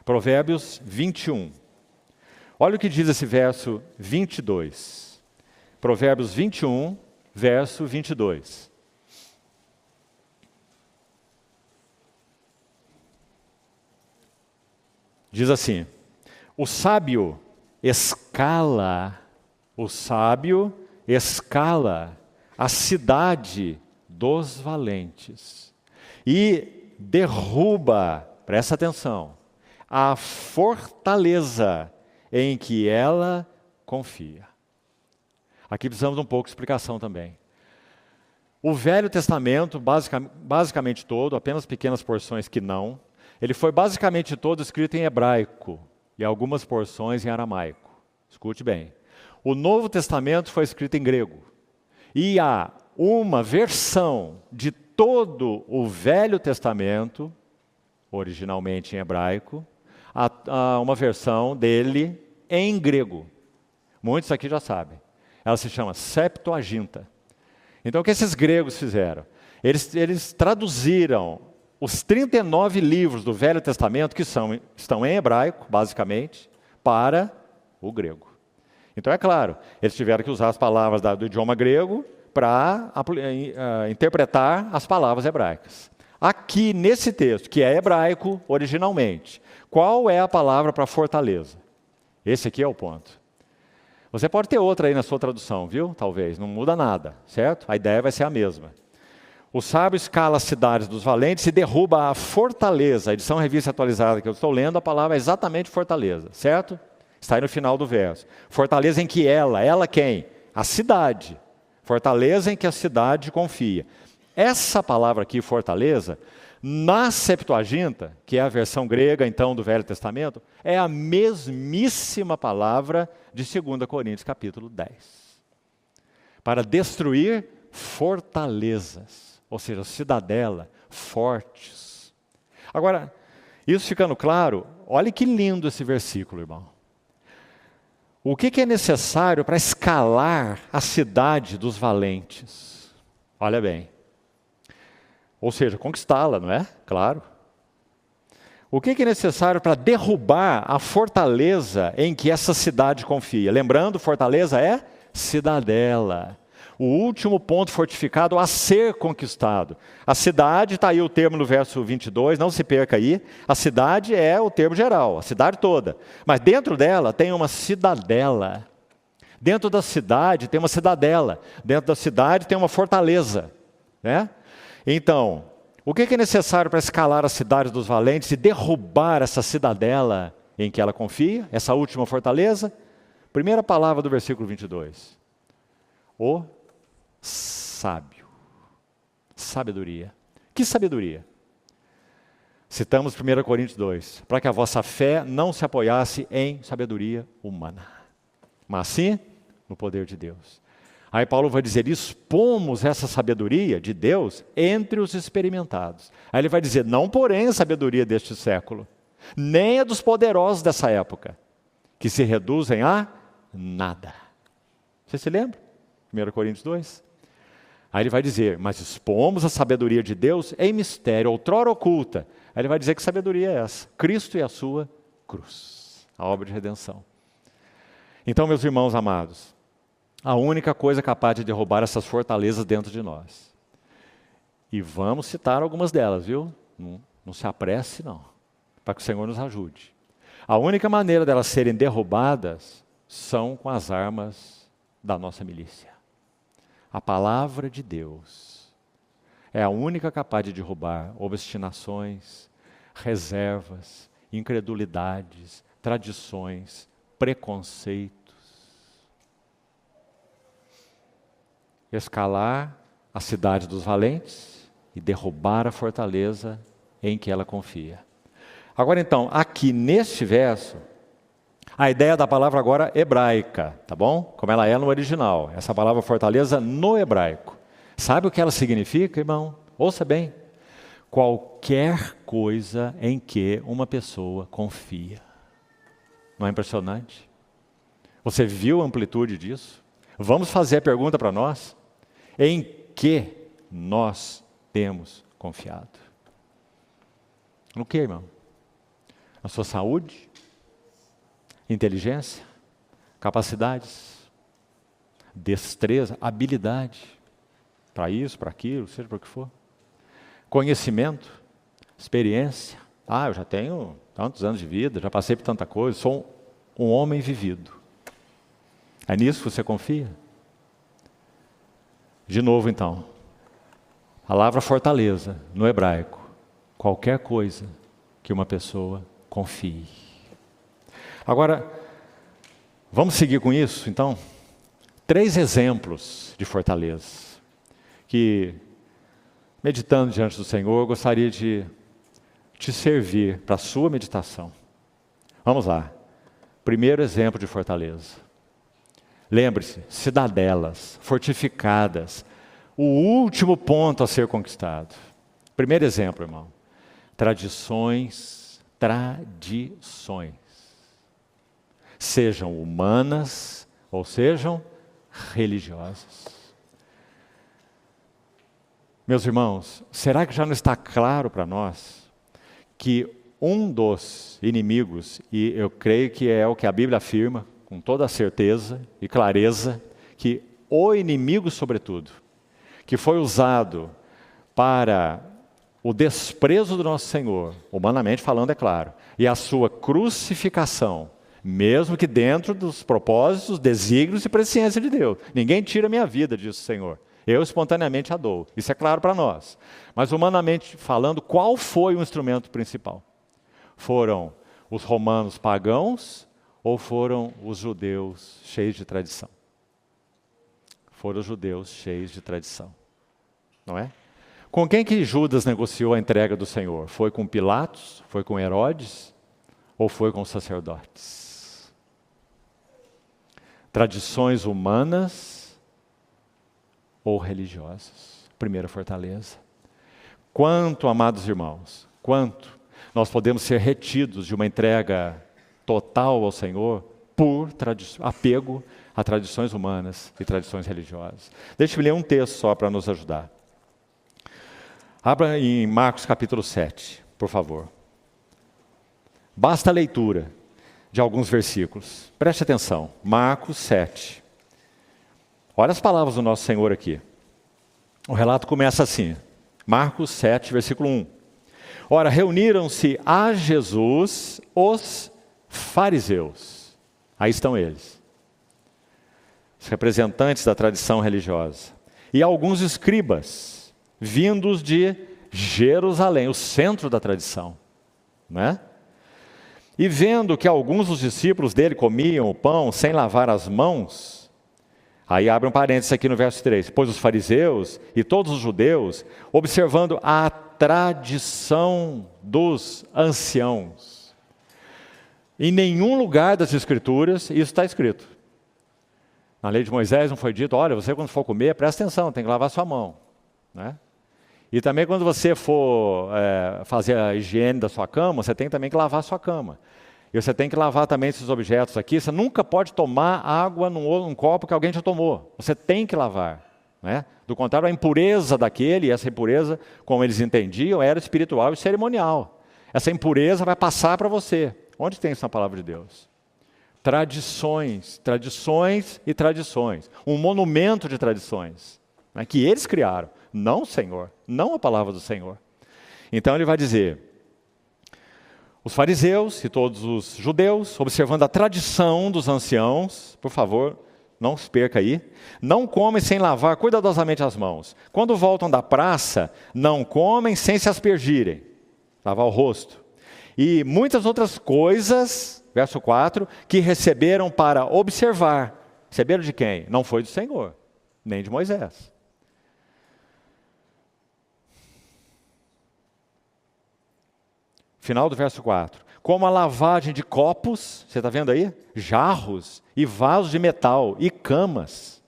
S1: Provérbios 21. Olha o que diz esse verso 22. Provérbios 21, verso 22. Diz assim: o sábio escala a cidade dos valentes e derruba, presta atenção, a fortaleza em que ela confia. Aqui precisamos de um pouco de explicação também. O Velho Testamento, basicamente todo, apenas pequenas porções que não, ele foi basicamente todo escrito em hebraico e algumas porções em aramaico. Escute bem. O Novo Testamento foi escrito em grego. E há uma versão de todo o Velho Testamento, originalmente em hebraico, há uma versão dele em grego. Muitos aqui já sabem. Ela se chama Septuaginta. Então, o que esses gregos fizeram? Eles traduziram os 39 livros do Velho Testamento, que estão em hebraico, basicamente, para o grego. Então, é claro, eles tiveram que usar as palavras do idioma grego para interpretar as palavras hebraicas. Aqui, nesse texto, que é hebraico originalmente, qual é a palavra para fortaleza? Esse aqui é o ponto. Você pode ter outra aí na sua tradução, viu? Talvez, não muda nada, certo? A ideia vai ser a mesma. O sábio escala as cidades dos valentes e derruba a fortaleza. A edição revista atualizada que eu estou lendo, a palavra é exatamente fortaleza, certo? Está aí no final do verso. Fortaleza em que ela quem? A cidade. Fortaleza em que a cidade confia. Essa palavra aqui, fortaleza, na Septuaginta, que é a versão grega então do Velho Testamento, é a mesmíssima palavra de 2 Coríntios capítulo 10. Para destruir fortalezas, ou seja, cidadela, fortes. Agora, isso ficando claro, olhe que lindo esse versículo, irmão. O que é necessário para escalar a cidade dos valentes? Olha bem. Ou seja, conquistá-la, não é? Claro. O que é necessário para derrubar a fortaleza em que essa cidade confia? Lembrando, fortaleza é cidadela. O último ponto fortificado a ser conquistado. A cidade, está aí o termo no verso 22, não se perca aí. A cidade é o termo geral, a cidade toda. Mas dentro dela tem uma cidadela. Dentro da cidade tem uma cidadela. Dentro da cidade tem uma fortaleza, né? Então, o que é necessário para escalar a cidade dos valentes e derrubar essa cidadela em que ela confia, essa última fortaleza? Primeira palavra do versículo 22. O sábio. Sabedoria. Que sabedoria? Citamos 1 Coríntios 2. Para que a vossa fé não se apoiasse em sabedoria humana, mas sim no poder de Deus. Aí Paulo vai dizer, expomos essa sabedoria de Deus entre os experimentados. Aí ele vai dizer, não porém a sabedoria deste século, nem a dos poderosos dessa época, que se reduzem a nada. Você se lembra? 1 Coríntios 2. Aí ele vai dizer, mas expomos a sabedoria de Deus em mistério, outrora oculta. Aí ele vai dizer que sabedoria é essa? Cristo e a sua cruz, a obra de redenção. Então, meus irmãos amados, a única coisa capaz de derrubar essas fortalezas dentro de nós. E vamos citar algumas delas, viu? Não se apresse não, para que o Senhor nos ajude. A única maneira delas serem derrubadas são com as armas da nossa milícia. A palavra de Deus é a única capaz de derrubar obstinações, reservas, incredulidades, tradições, preconceitos. Escalar a cidade dos valentes e derrubar a fortaleza em que ela confia. Agora então, aqui neste verso, a ideia da palavra agora hebraica, tá bom? Como ela é no original. Essa palavra fortaleza no hebraico. Sabe o que ela significa, irmão? Ouça bem. Qualquer coisa em que uma pessoa confia. Não é impressionante? Você viu a amplitude disso? Vamos fazer a pergunta para nós. Em que nós temos confiado? No que, irmão? Na sua saúde? Inteligência? Capacidades? Destreza? Habilidade? Para isso, para aquilo, seja para o que for. Conhecimento? Experiência? Eu já tenho tantos anos de vida, já passei por tanta coisa, sou um homem vivido. É nisso que você confia? De novo então, a palavra fortaleza no hebraico, qualquer coisa que uma pessoa confie. Agora, vamos seguir com isso então? 3 exemplos de fortaleza, que meditando diante do Senhor, eu gostaria de te servir para a sua meditação. Vamos lá, primeiro exemplo de fortaleza. Lembre-se, cidadelas, fortificadas, o último ponto a ser conquistado. Primeiro exemplo, irmão, tradições, sejam humanas ou sejam religiosas. Meus irmãos, será que já não está claro para nós que um dos inimigos, e eu creio que é o que a Bíblia afirma, com toda a certeza e clareza, que o inimigo, sobretudo, que foi usado para o desprezo do nosso Senhor, humanamente falando, é claro, e a sua crucificação, mesmo que dentro dos propósitos, desígnios e presciência de Deus. Ninguém tira a minha vida, diz o Senhor. Eu espontaneamente a dou. Isso é claro para nós. Mas humanamente falando, qual foi o instrumento principal? Foram os romanos pagãos, ou foram os judeus cheios de tradição? Foram os judeus cheios de tradição, não é? Com quem que Judas negociou a entrega do Senhor? Foi com Pilatos? Foi com Herodes? Ou foi com os sacerdotes? Tradições humanas ou religiosas? Primeira fortaleza. Quanto, amados irmãos, quanto nós podemos ser retidos de uma entrega total ao Senhor por apego a tradições humanas e tradições religiosas. Deixe-me ler um texto só para nos ajudar. Abra em Marcos capítulo 7, por favor. Basta a leitura de alguns versículos. Preste atenção. Marcos 7. Olha as palavras do nosso Senhor aqui. O relato começa assim. Marcos 7, versículo 1. Ora, reuniram-se a Jesus os fariseus. Aí estão eles. os representantes da tradição religiosa, e alguns escribas, vindos de Jerusalém, o centro da tradição, né? E vendo que alguns dos discípulos dele comiam o pão sem lavar as mãos, aí abre um parênteses aqui no verso 3, pois os fariseus e todos os judeus, observando a tradição dos anciãos. Em nenhum lugar das Escrituras isso está escrito. Na lei de Moisés não foi dito, olha, você quando for comer, presta atenção, tem que lavar sua mão, né? E também quando você for fazer a higiene da sua cama, você tem também que lavar a sua cama. E você tem que lavar também esses objetos aqui. Você nunca pode tomar água num copo que alguém já tomou. Você tem que lavar, né? Do contrário, a impureza daquele, e essa impureza, como eles entendiam, era espiritual e cerimonial. Essa impureza vai passar para você. Onde tem isso na palavra de Deus? Tradições, tradições e tradições. Um monumento de tradições, né, que eles criaram. Não o Senhor, não a palavra do Senhor. Então ele vai dizer, os fariseus e todos os judeus, observando a tradição dos anciãos, por favor, não se perca aí, não comem sem lavar cuidadosamente as mãos. Quando voltam da praça, não comem sem se aspergirem, lavar o rosto. E muitas outras coisas, verso 4, que receberam para observar. Receberam de quem? Não foi do Senhor, nem de Moisés. Final do verso 4. Como a lavagem de copos, você está vendo aí? Jarros e vasos de metal e camas.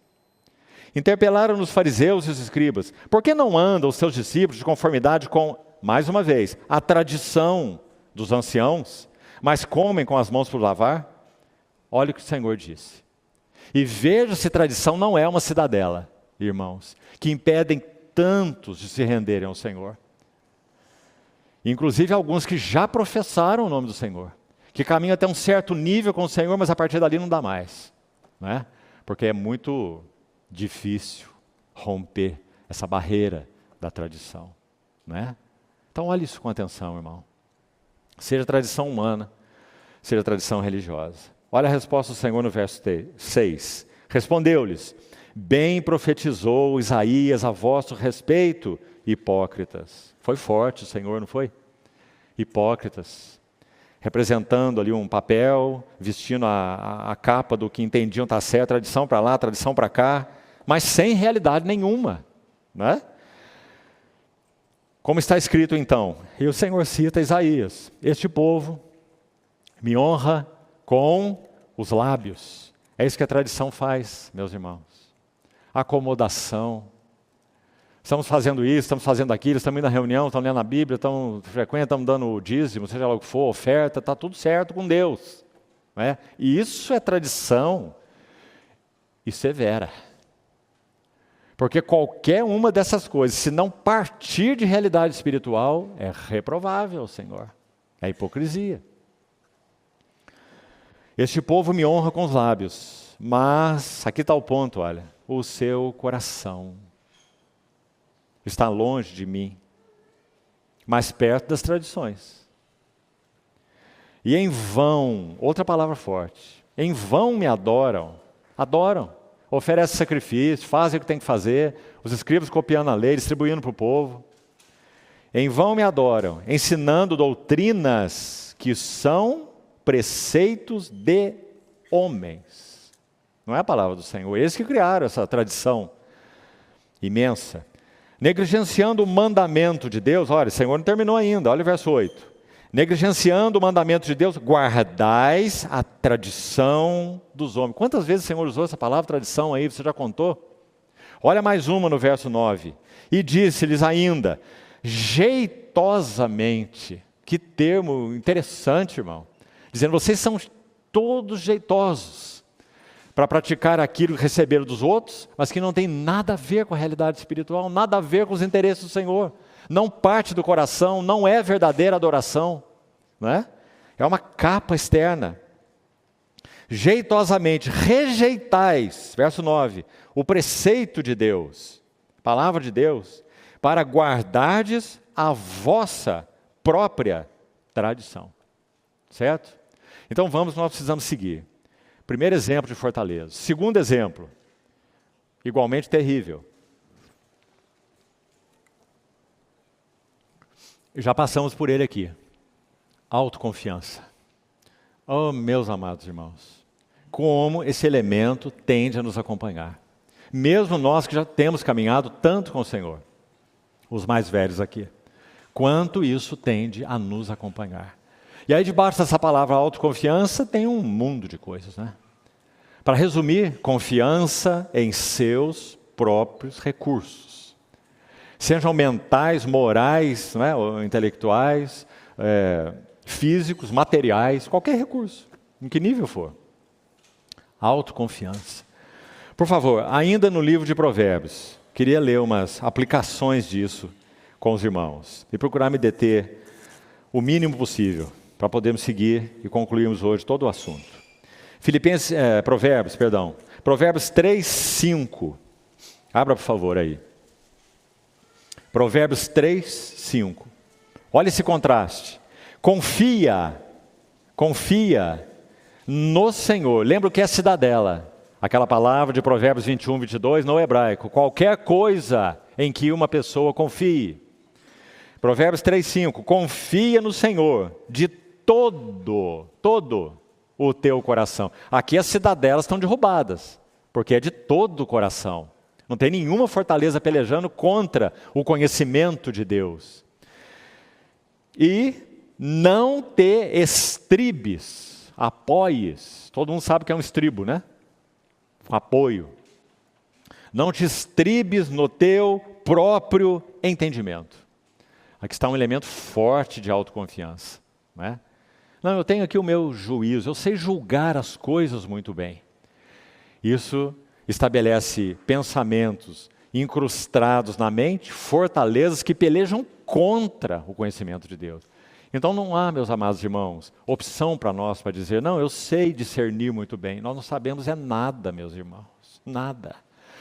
S1: Interpelaram os fariseus e os escribas. Por que não andam os seus discípulos de conformidade com, mais uma vez, a tradição dos anciãos, mas comem com as mãos por lavar? Olha o que o Senhor disse. E veja se tradição não é uma cidadela, irmãos, que impedem tantos de se renderem ao Senhor. Inclusive alguns que já professaram o nome do Senhor, que caminham até um certo nível com o Senhor, mas a partir dali não dá mais, né? Porque é muito difícil romper essa barreira da tradição, né? Então olhe isso com atenção, irmão. Seja tradição humana, seja tradição religiosa. Olha a resposta do Senhor no verso 6. Respondeu-lhes, bem profetizou Isaías a vosso respeito, hipócritas. Foi forte o Senhor, não foi? Hipócritas, representando ali um papel, vestindo a capa do que entendiam estar certo, tradição para lá, tradição para cá, mas sem realidade nenhuma, né? Como está escrito então, e o Senhor cita Isaías, este povo me honra com os lábios. É isso que a tradição faz, meus irmãos. Acomodação. Estamos fazendo isso, estamos fazendo aquilo, estamos indo na reunião, estamos lendo a Bíblia, estamos frequentando, estamos dando o dízimo, seja lá o que for, oferta, está tudo certo com Deus, né? E isso é tradição e severa. Porque qualquer uma dessas coisas, se não partir de realidade espiritual, é reprovável, Senhor. É hipocrisia. Este povo me honra com os lábios, mas, aqui está o ponto, olha, o seu coração está longe de mim, mais perto das tradições. E em vão, outra palavra forte, em vão me adoram, oferecem sacrifício, fazem o que tem que fazer, os escribas copiando a lei, distribuindo para o povo. Em vão me adoram, ensinando doutrinas que são preceitos de homens. Não é a palavra do Senhor, eles que criaram essa tradição imensa. Negligenciando o mandamento de Deus, olha, o Senhor não terminou ainda, olha o verso 8. Negligenciando o mandamento de Deus, guardais a tradição dos homens. Quantas vezes o Senhor usou essa palavra tradição aí, você já contou? Olha mais uma no verso 9. E disse-lhes ainda, jeitosamente, que termo interessante, irmão. Dizendo, vocês são todos jeitosos para praticar aquilo que receberam dos outros, mas que não tem nada a ver com a realidade espiritual, nada a ver com os interesses do Senhor. Não parte do coração, não é verdadeira adoração, não é? É uma capa externa. Jeitosamente rejeitais, verso 9, o preceito de Deus, palavra de Deus, para guardardes a vossa própria tradição. Certo? Então vamos, nós precisamos seguir. Primeiro exemplo de fortaleza. Segundo exemplo, igualmente terrível. Já passamos por ele aqui. Autoconfiança. Oh, meus amados irmãos, como esse elemento tende a nos acompanhar. Mesmo nós que já temos caminhado tanto com o Senhor, os mais velhos aqui, quanto isso tende a nos acompanhar. E aí debaixo dessa palavra autoconfiança tem um mundo de coisas, né? Para resumir, confiança em seus próprios recursos. Sejam mentais, morais, não é? Ou intelectuais, físicos, materiais, qualquer recurso, em que nível for. Autoconfiança. Por favor, ainda no livro de Provérbios, queria ler umas aplicações disso com os irmãos e procurar me deter o mínimo possível para podermos seguir e concluirmos hoje todo o assunto. Provérbios 3, 5. Abra, por favor, aí. Provérbios 3, 5. Olha esse contraste. Confia no Senhor. Lembra o que é cidadela? Aquela palavra de Provérbios 21, 22 no hebraico. Qualquer coisa em que uma pessoa confie. Provérbios 3, 5. Confia no Senhor de todo o teu coração. Aqui as cidadelas estão derrubadas, porque é de todo o coração. Não tem nenhuma fortaleza pelejando contra o conhecimento de Deus. E não te estribes, apoies. Todo mundo sabe que é um estribo, né? Um apoio. Não te estribes no teu próprio entendimento. Aqui está um elemento forte de autoconfiança, não é? Não, eu tenho aqui o meu juízo, eu sei julgar as coisas muito bem. Isso estabelece pensamentos incrustados na mente, fortalezas que pelejam contra o conhecimento de Deus. Então não há, meus amados irmãos, opção para nós para dizer, não, eu sei discernir muito bem. Nós não sabemos nada, meus irmãos, nada.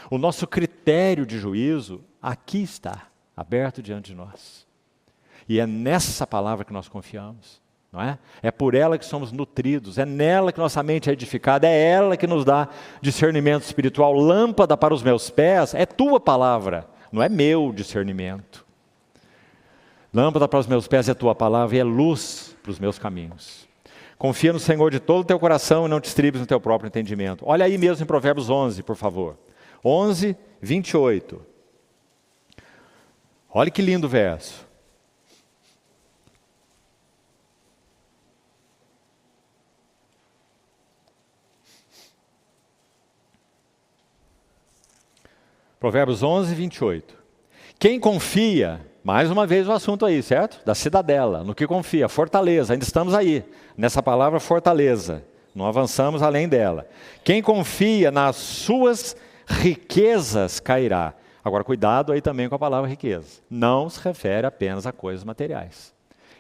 S1: O nosso critério de juízo aqui está, aberto diante de nós. E é nessa palavra que nós confiamos. Não é? É por ela que somos nutridos, é nela que nossa mente é edificada, é ela que nos dá discernimento espiritual. Lâmpada para os meus pés é tua palavra, não é meu discernimento. Lâmpada para os meus pés é tua palavra e é luz para os meus caminhos. Confia no Senhor de todo o teu coração e não te estribes no teu próprio entendimento. Olha aí mesmo em Provérbios 11, por favor. 11, 28. Olha que lindo verso. Provérbios 11, 28. Quem confia, mais uma vez o assunto aí, certo? Da cidadela, no que confia, fortaleza, ainda estamos aí, nessa palavra fortaleza, não avançamos além dela. Quem confia nas suas riquezas cairá. Agora, cuidado aí também com a palavra riqueza. Não se refere apenas a coisas materiais.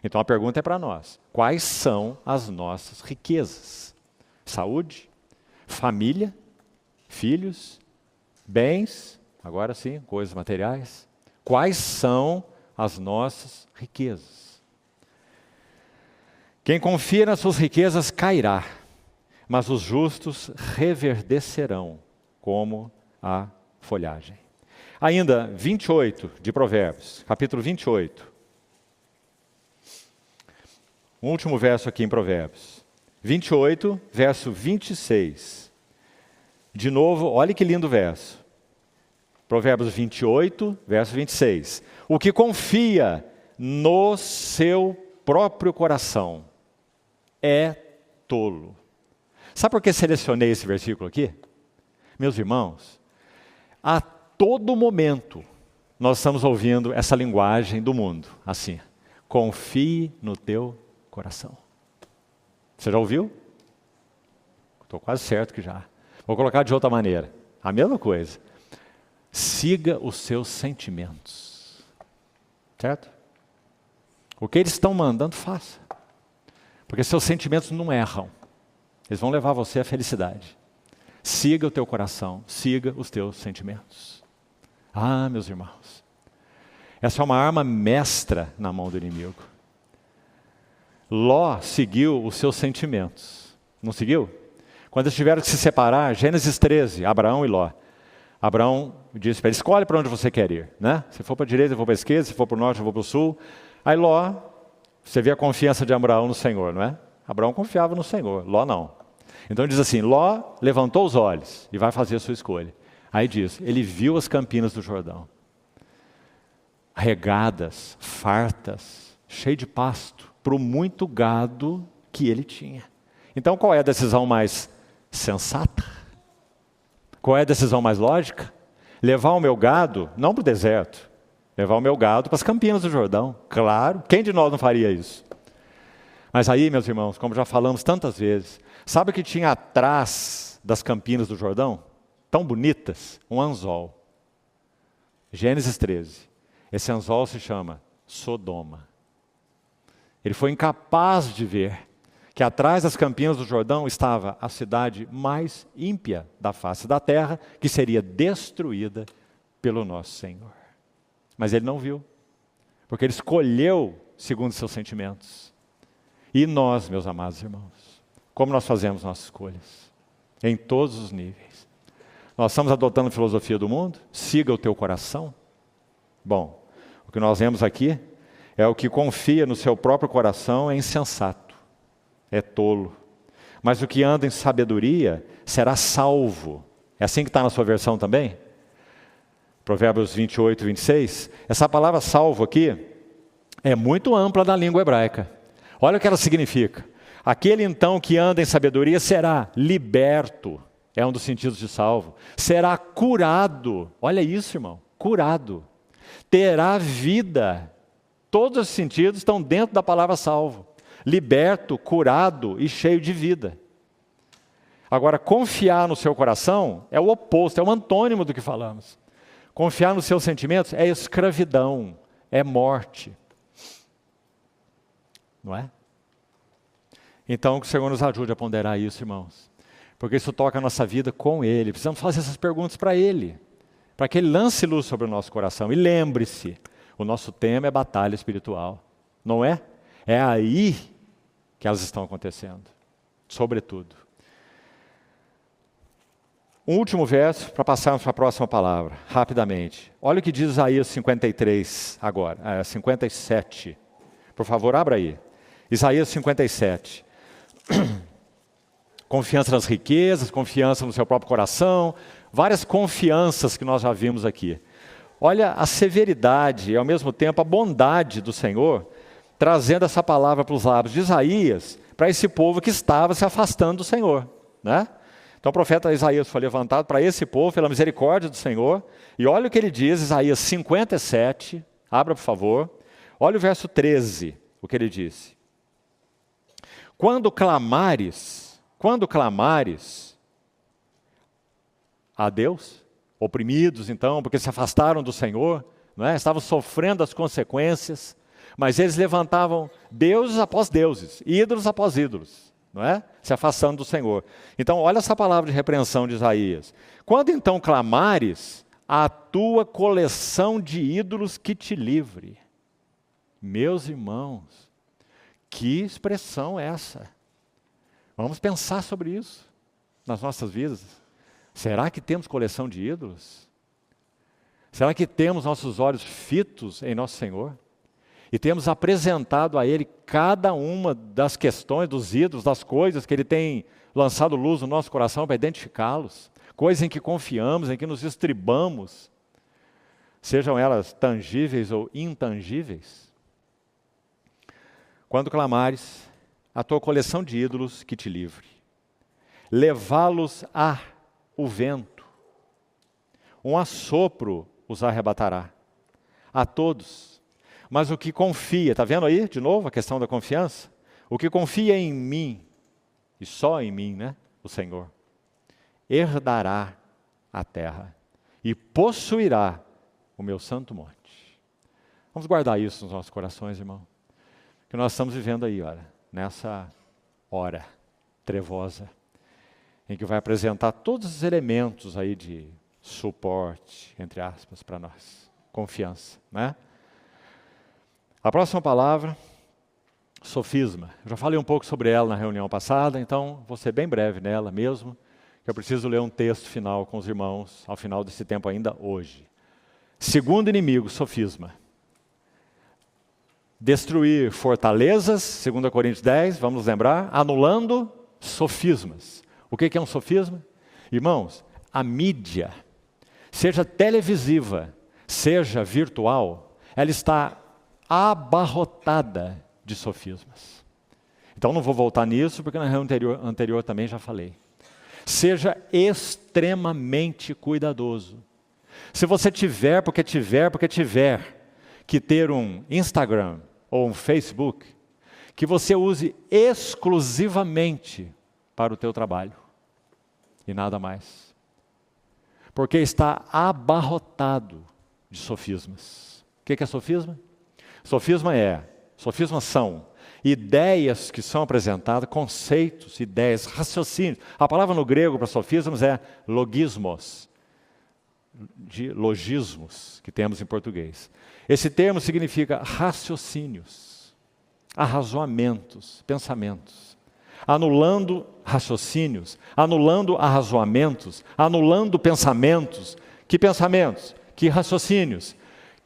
S1: Então a pergunta é para nós: quais são as nossas riquezas? Saúde? Família? Filhos? Bens? Agora sim, coisas materiais. Quais são as nossas riquezas? Quem confia nas suas riquezas cairá, mas os justos reverdecerão como a folhagem. Ainda 28 de Provérbios, capítulo 28. Um último verso aqui em Provérbios. 28, verso 26. De novo, olha que lindo verso. Provérbios 28, verso 26. O que confia no seu próprio coração é tolo. Sabe por que selecionei esse versículo aqui? Meus irmãos, a todo momento nós estamos ouvindo essa linguagem do mundo, assim, confie no teu coração. Você já ouviu? Estou quase certo que já. Vou colocar de outra maneira, a mesma coisa. Siga os seus sentimentos, certo? O que eles estão mandando, faça. Porque seus sentimentos não erram. Eles vão levar você à felicidade. Siga o teu coração, siga os teus sentimentos. Ah, meus irmãos, essa é uma arma mestra na mão do inimigo. Ló seguiu os seus sentimentos, não seguiu? Quando eles tiveram que se separar, Gênesis 13, Abraão e Ló. Abraão disse para ele, escolhe para onde você quer ir, né? Se for para a direita, eu vou para a esquerda, se for para o norte, eu vou para o sul. Aí Ló, você vê a confiança de Abraão no Senhor, não é? Abraão confiava no Senhor, Ló não. Então diz assim, Ló levantou os olhos e vai fazer a sua escolha. Aí diz, ele viu as campinas do Jordão, regadas, fartas, cheio de pasto, para o muito gado que ele tinha. Então qual é a decisão mais sensata? Qual é a decisão mais lógica? Levar o meu gado, não para o deserto, levar o meu gado para as campinas do Jordão. Claro, quem de nós não faria isso? Mas aí, meus irmãos, como já falamos tantas vezes, sabe o que tinha atrás das campinas do Jordão? Tão bonitas, um anzol. Gênesis 13. Esse anzol se chama Sodoma. Ele foi incapaz de ver que atrás das campinas do Jordão estava a cidade mais ímpia da face da terra, que seria destruída pelo nosso Senhor. Mas ele não viu, porque ele escolheu segundo seus sentimentos. E nós, meus amados irmãos, como nós fazemos nossas escolhas? Em todos os níveis. Nós estamos adotando a filosofia do mundo? Siga o teu coração. Bom, o que nós vemos aqui é o que confia no seu próprio coração é insensato, é tolo. Mas o que anda em sabedoria será salvo. É assim que está na sua versão também? Provérbios 28 e 26. Essa palavra salvo aqui é muito ampla na língua hebraica. Olha o que ela significa. Aquele então que anda em sabedoria será liberto. É um dos sentidos de salvo. Será curado. Olha isso, irmão. Curado. Terá vida. Todos os sentidos estão dentro da palavra salvo. Liberto, curado e cheio de vida. Agora, confiar no seu coração é o oposto, é o antônimo do que falamos. Confiar nos seus sentimentos é escravidão, é morte. Não é? Então, que o Senhor nos ajude a ponderar isso, irmãos. Porque isso toca a nossa vida com Ele. Precisamos fazer essas perguntas para Ele. Para que Ele lance luz sobre o nosso coração. E lembre-se, o nosso tema é batalha espiritual. Não é? É aí que elas estão acontecendo. Sobretudo. Um último verso para passarmos para a próxima palavra, rapidamente. Olha o que diz Isaías 53 agora, 57. Por favor, abra aí. Isaías 57. Confiança nas riquezas, confiança no seu próprio coração, várias confianças que nós já vimos aqui. Olha a severidade e ao mesmo tempo a bondade do Senhor, trazendo essa palavra para os lábios de Isaías, para esse povo que estava se afastando do Senhor, né? Então o profeta Isaías foi levantado para esse povo pela misericórdia do Senhor, e olha o que ele diz, Isaías 57, abra por favor, olha o verso 13, o que ele disse. Quando clamares a Deus, oprimidos então, porque se afastaram do Senhor, não é? Estavam sofrendo as consequências, mas eles levantavam deuses após deuses, ídolos após ídolos, não é? Se afastando do Senhor. Então, olha essa palavra de repreensão de Isaías. Quando então clamares, a tua coleção de ídolos que te livre. Meus irmãos, que expressão é essa? Vamos pensar sobre isso nas nossas vidas. Será que temos coleção de ídolos? Será que temos nossos olhos fitos em nosso Senhor? E temos apresentado a Ele cada uma das questões, dos ídolos, das coisas que Ele tem lançado luz no nosso coração para identificá-los. Coisas em que confiamos, em que nos estribamos, sejam elas tangíveis ou intangíveis. Quando clamares, a tua coleção de ídolos que te livre. Levá-los o vento. Um assopro os arrebatará. A todos. Mas o que confia, está vendo aí de novo a questão da confiança? O que confia em mim, e só em mim, né? O Senhor, herdará a terra e possuirá o meu santo monte. Vamos guardar isso nos nossos corações, irmão. Que nós estamos vivendo aí, olha, nessa hora trevosa, em que vai apresentar todos os elementos aí de suporte, entre aspas, para nós. Confiança, né? A próxima palavra, sofisma. Eu já falei um pouco sobre ela na reunião passada, então vou ser bem breve nela mesmo, que eu preciso ler um texto final com os irmãos, ao final desse tempo ainda hoje. Segundo inimigo, sofisma. Destruir fortalezas, 2 Coríntios 10, vamos lembrar, anulando sofismas. O que é um sofisma? Irmãos, a mídia, seja televisiva, seja virtual, ela está abarrotada de sofismas. Então não vou voltar nisso, porque na reunião anterior também já falei. Seja extremamente cuidadoso. Se você tiver que ter um Instagram ou um Facebook, que você use exclusivamente para o teu trabalho e nada mais. Porque está abarrotado de sofismas. O que é sofisma? Sofismas são ideias que são apresentadas, conceitos, ideias, raciocínios. A palavra no grego para sofismas é logismos, de logismos que temos em português. Esse termo significa raciocínios, arrazoamentos, pensamentos. Anulando raciocínios, anulando arrazoamentos, anulando pensamentos. Que pensamentos? Que raciocínios?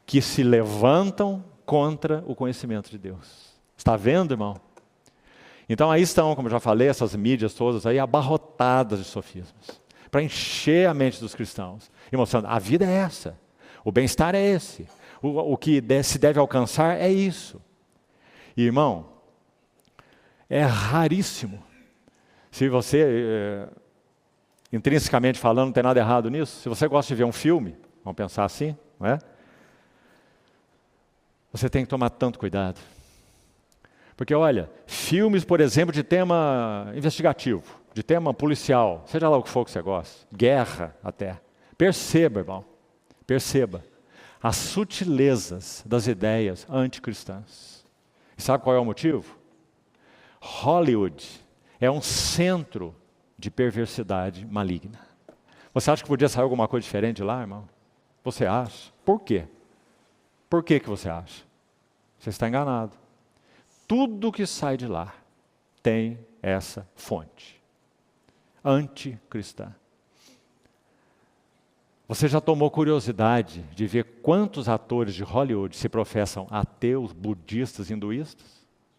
S1: Que se levantam contra o conhecimento de Deus. Está vendo, irmão? Então aí estão, como eu já falei, essas mídias todas aí abarrotadas de sofismas, para encher a mente dos cristãos, e mostrando, a vida é essa, o bem-estar é esse, o que se deve alcançar é isso. E, irmão, é raríssimo, se você, intrinsecamente falando, não tem nada errado nisso, se você gosta de ver um filme, vamos pensar assim, não é? Você tem que tomar tanto cuidado. Porque, olha, filmes, por exemplo, de tema investigativo, de tema policial, seja lá o que for que você gosta, guerra até. Perceba, irmão, perceba as sutilezas das ideias anticristãs. E sabe qual é o motivo? Hollywood é um centro de perversidade maligna. Você acha que podia sair alguma coisa diferente de lá, irmão? Você acha? Por quê? Por que você acha? Você está enganado. Tudo que sai de lá tem essa fonte anticristã. Você já tomou curiosidade de ver quantos atores de Hollywood se professam ateus, budistas, hinduístas?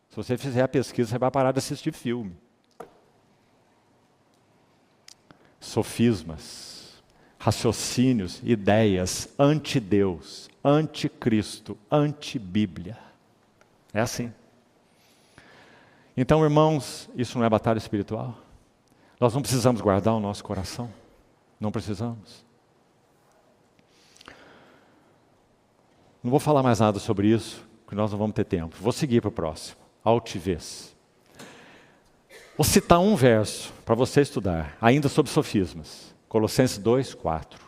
S1: Se você fizer a pesquisa, você vai parar de assistir filme. Sofismas, raciocínios, ideias anti-Deus, anticristo, anti-Bíblia. É assim. Então, irmãos, isso não é batalha espiritual? Nós não precisamos guardar o nosso coração? Não precisamos. Não vou falar mais nada sobre isso, porque nós não vamos ter tempo. Vou seguir para o próximo. Altivez. Vou citar um verso para você estudar, ainda sobre sofismas. Colossenses 2:4.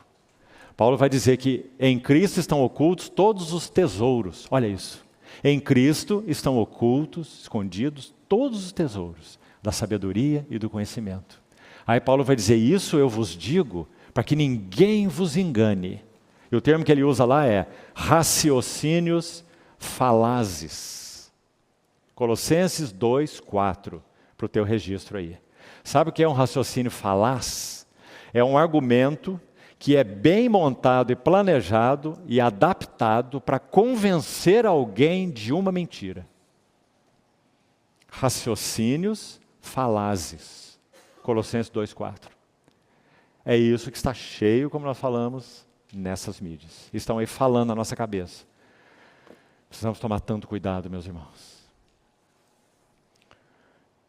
S1: Paulo vai dizer que em Cristo estão ocultos todos os tesouros. Olha isso. Em Cristo estão ocultos, escondidos, todos os tesouros da sabedoria e do conhecimento. Aí Paulo vai dizer, isso eu vos digo para que ninguém vos engane. E o termo que ele usa lá é raciocínios falazes. Colossenses 2:4, para o teu registro aí. Sabe o que é um raciocínio falaz? É um argumento que é bem montado e planejado e adaptado para convencer alguém de uma mentira. Raciocínios falazes. Colossenses 2:4. É isso que está cheio, como nós falamos, nessas mídias. Estão aí falando na nossa cabeça. Precisamos tomar tanto cuidado, meus irmãos.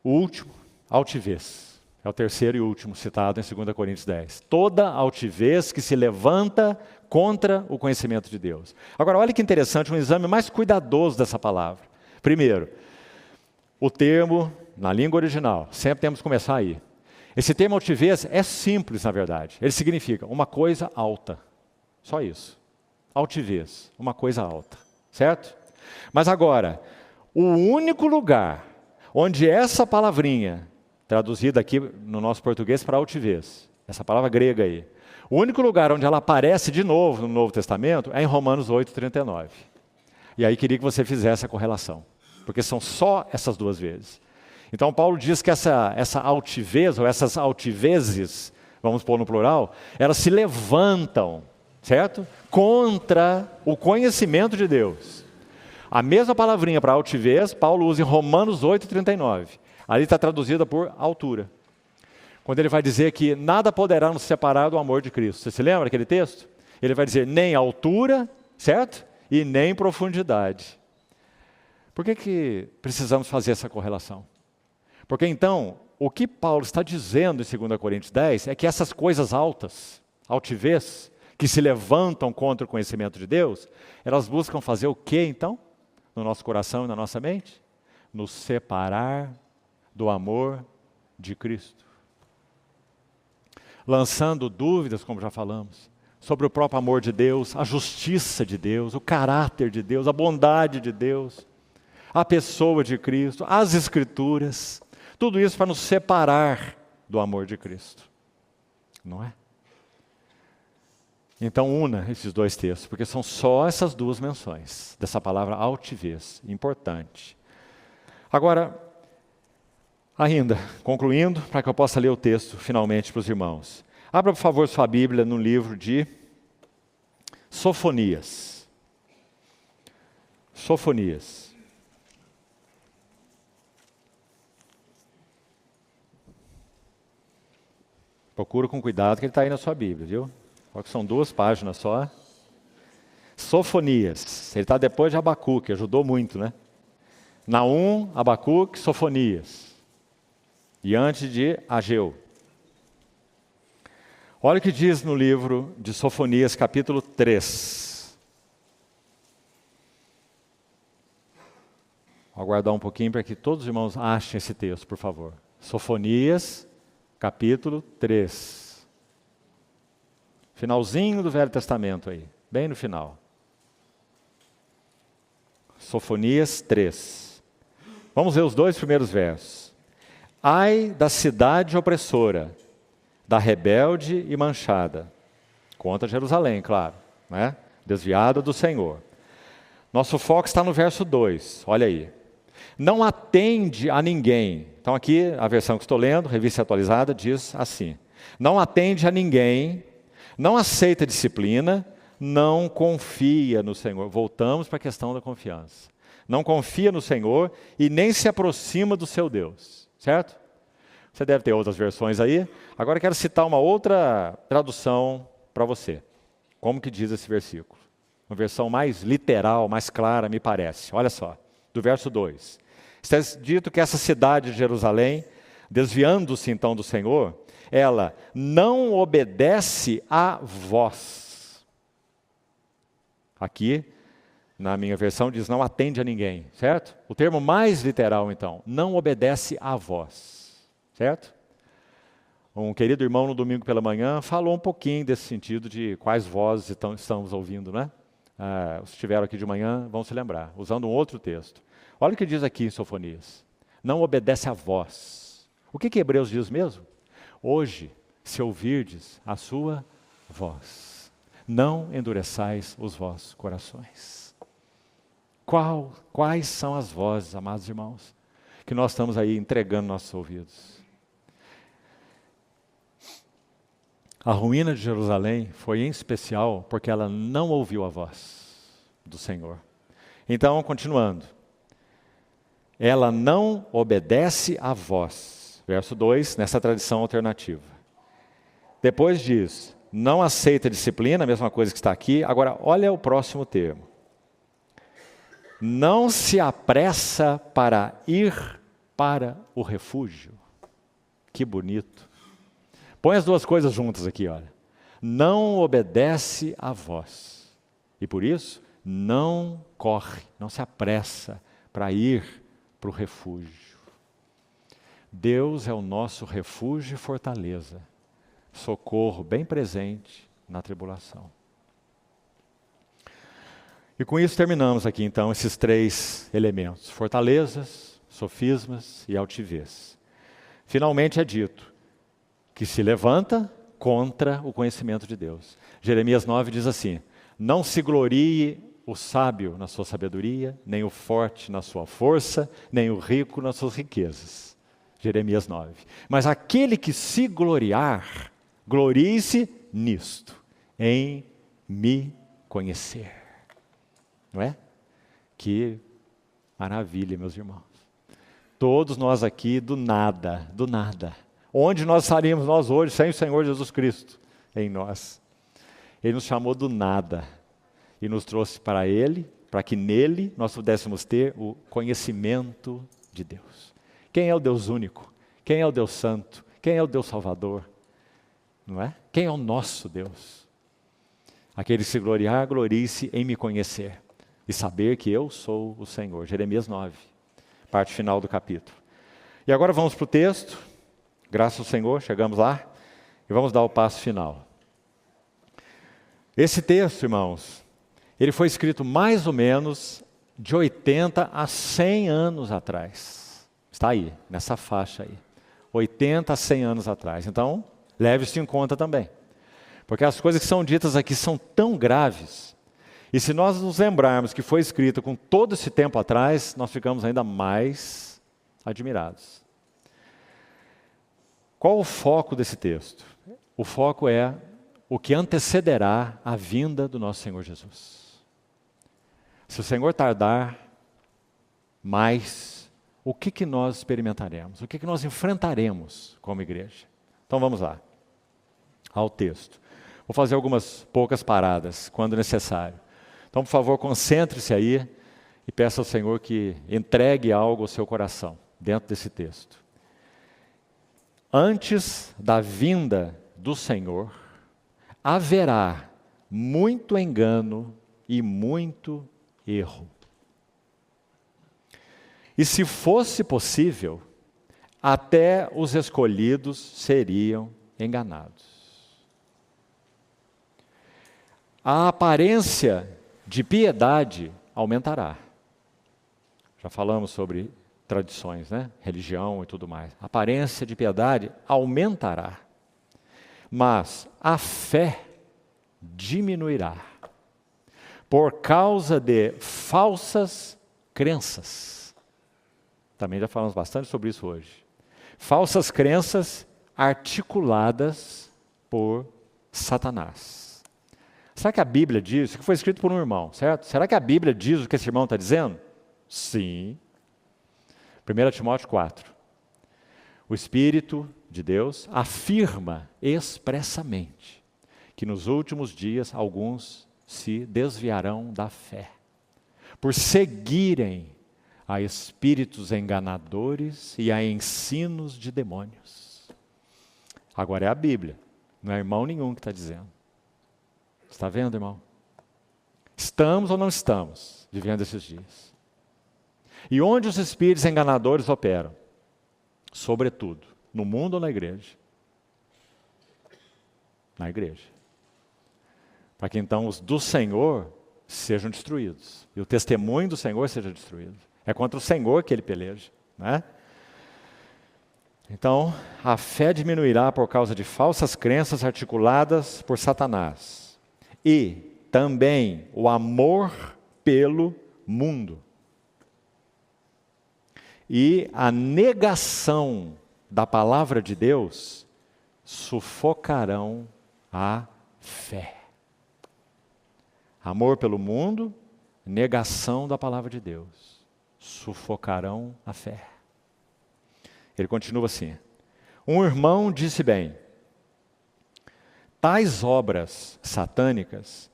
S1: O último, altivez. É o terceiro e último citado em 2 Coríntios 10. Toda altivez que se levanta contra o conhecimento de Deus. Agora, olha que interessante, um exame mais cuidadoso dessa palavra. Primeiro, o termo, na língua original, sempre temos que começar aí. Esse termo altivez é simples, na verdade. Ele significa uma coisa alta. Só isso. Altivez, uma coisa alta. Certo? Mas agora, o único lugar onde essa palavrinha, traduzida aqui no nosso português para altivez, essa palavra grega aí, o único lugar onde ela aparece de novo no Novo Testamento é em Romanos 8:39. E aí queria que você fizesse a correlação, porque são só essas duas vezes. Então Paulo diz que essa altivez, ou essas altivezes vamos pôr no plural, elas se levantam, certo? Contra o conhecimento de Deus. A mesma palavrinha para altivez, Paulo usa em Romanos 8,39. Ali está traduzida por altura. Quando ele vai dizer que nada poderá nos separar do amor de Cristo. Você se lembra daquele texto? Ele vai dizer nem altura, certo? E nem profundidade. Por que precisamos fazer essa correlação? Porque então, o que Paulo está dizendo em 2 Coríntios 10 é que essas coisas altas, altivez, que se levantam contra o conhecimento de Deus, elas buscam fazer o que então? No nosso coração e na nossa mente? Nos separar do amor de Cristo. Lançando dúvidas, como já falamos, sobre o próprio amor de Deus, a justiça de Deus, o caráter de Deus, a bondade de Deus, a pessoa de Cristo, as Escrituras, tudo isso para nos separar do amor de Cristo. Não é? Então una esses dois textos, porque são só essas duas menções dessa palavra altivez, importante. Agora, ainda, concluindo, para que eu possa ler o texto finalmente para os irmãos. Abra, por favor, sua Bíblia no livro de Sofonias. Sofonias. Procura com cuidado que ele está aí na sua Bíblia, viu? Olha que são 2 páginas só. Sofonias. Ele está depois de Abacuque, ajudou muito, né? Naum, Abacuque, Sofonias. E antes de Ageu. Olha o que diz no livro de Sofonias, capítulo 3. Vou aguardar um pouquinho para que todos os irmãos achem esse texto, por favor. Sofonias, capítulo 3. Finalzinho do Velho Testamento aí, bem no final. Sofonias 3. Vamos ver os 2 primeiros versos. Ai da cidade opressora, da rebelde e manchada, contra Jerusalém, claro, né? Desviada do Senhor. Nosso foco está no verso 2, olha aí. Não atende a ninguém. Então aqui, a versão que estou lendo, revista atualizada, diz assim. Não atende a ninguém, não aceita disciplina, não confia no Senhor. Voltamos para a questão da confiança. Não confia no Senhor e nem se aproxima do seu Deus, certo? Você deve ter outras versões aí. Agora eu quero citar uma outra tradução para você. Como que diz esse versículo? Uma versão mais literal, mais clara, me parece. Olha só, do verso 2. Está dito que essa cidade de Jerusalém, desviando-se então do Senhor, ela não obedece a vós. Aqui, na minha versão, diz não atende a ninguém, certo? O termo mais literal, então, não obedece a vós, certo? Um querido irmão no domingo pela manhã falou um pouquinho desse sentido de quais vozes estamos ouvindo, né? Se estiveram aqui de manhã, vão se lembrar, usando um outro texto. Olha o que diz aqui em Sofonias. Não obedece a vós. O que Hebreus diz mesmo? Hoje, se ouvirdes a sua voz, não endureçais os vossos corações. Quais são as vozes, amados irmãos, que nós estamos aí entregando nossos ouvidos? A ruína de Jerusalém foi em especial porque ela não ouviu a voz do Senhor. Então, continuando. Ela não obedece a vós. Verso 2, nessa tradição alternativa. Depois diz, não aceita disciplina, a mesma coisa que está aqui. Agora, olha o próximo termo. Não se apressa para ir para o refúgio. Que bonito. Põe as duas coisas juntas aqui, olha. Não obedece a vós. E por isso, não corre, não se apressa para ir para o refúgio. Deus é o nosso refúgio e fortaleza. Socorro bem presente na tribulação. E com isso terminamos aqui então esses 3 elementos. Fortalezas, sofismas e altivez. Finalmente é dito que se levanta contra o conhecimento de Deus. Jeremias 9 diz assim, não se glorie o sábio na sua sabedoria, nem o forte na sua força, nem o rico nas suas riquezas. Jeremias 9. Mas aquele que se gloriar Glorie-se nisto, em me conhecer. Não é? Que maravilha, meus irmãos. Todos nós aqui do nada. Onde nós estaríamos nós hoje sem o Senhor Jesus Cristo em nós? Ele nos chamou do nada e nos trouxe para Ele, para que nele nós pudéssemos ter o conhecimento de Deus. Quem é o Deus único? Quem é o Deus santo? Quem é o Deus salvador? Não é? Quem é o nosso Deus? Aquele que se gloriar, glorie-se em me conhecer e saber que eu sou o Senhor. Jeremias 9, parte final do capítulo. E agora vamos para o texto. Graças ao Senhor, chegamos lá e vamos dar o passo final. Esse texto, irmãos, ele foi escrito mais ou menos de 80 a 100 anos atrás. Está aí, nessa faixa aí. 80 a 100 anos atrás. Então, leve isso em conta também. Porque as coisas que são ditas aqui são tão graves. E se nós nos lembrarmos que foi escrito com todo esse tempo atrás, nós ficamos ainda mais admirados. Qual o foco desse texto? O foco é o que antecederá a vinda do nosso Senhor Jesus. Se o Senhor tardar mais, o que nós experimentaremos? O que nós enfrentaremos como igreja? Então vamos lá, ao texto. Vou fazer algumas poucas paradas, quando necessário. Então, por favor, concentre-se aí e peça ao Senhor que entregue algo ao seu coração, dentro desse texto. Antes da vinda do Senhor, haverá muito engano e muito erro. E se fosse possível, até os escolhidos seriam enganados. A aparência de piedade aumentará. Já falamos sobre tradições, né? Religião e tudo mais. A aparência de piedade aumentará, mas a fé diminuirá por causa de falsas crenças. Também já falamos bastante sobre isso hoje. Falsas crenças articuladas por Satanás. Será que a Bíblia diz? Isso que foi escrito por um irmão, certo? Será que a Bíblia diz o que esse irmão está dizendo? Sim. 1 Timóteo 4. O Espírito de Deus afirma expressamente que nos últimos dias alguns se desviarão da fé, por seguirem a espíritos enganadores e a ensinos de demônios. Agora é a Bíblia, não é irmão nenhum que está dizendo. Está vendo, irmão? Estamos ou não estamos vivendo esses dias? E onde os espíritos enganadores operam? Sobretudo, no mundo ou na igreja? Na igreja. Para que então os do Senhor sejam destruídos. E o testemunho do Senhor seja destruído. É contra o Senhor que ele peleja, né? Então, a fé diminuirá por causa de falsas crenças articuladas por Satanás. E também o amor pelo mundo. E a negação da palavra de Deus sufocarão a fé. Amor pelo mundo, negação da palavra de Deus, sufocarão a fé. Ele continua assim: um irmão disse bem, tais obras satânicas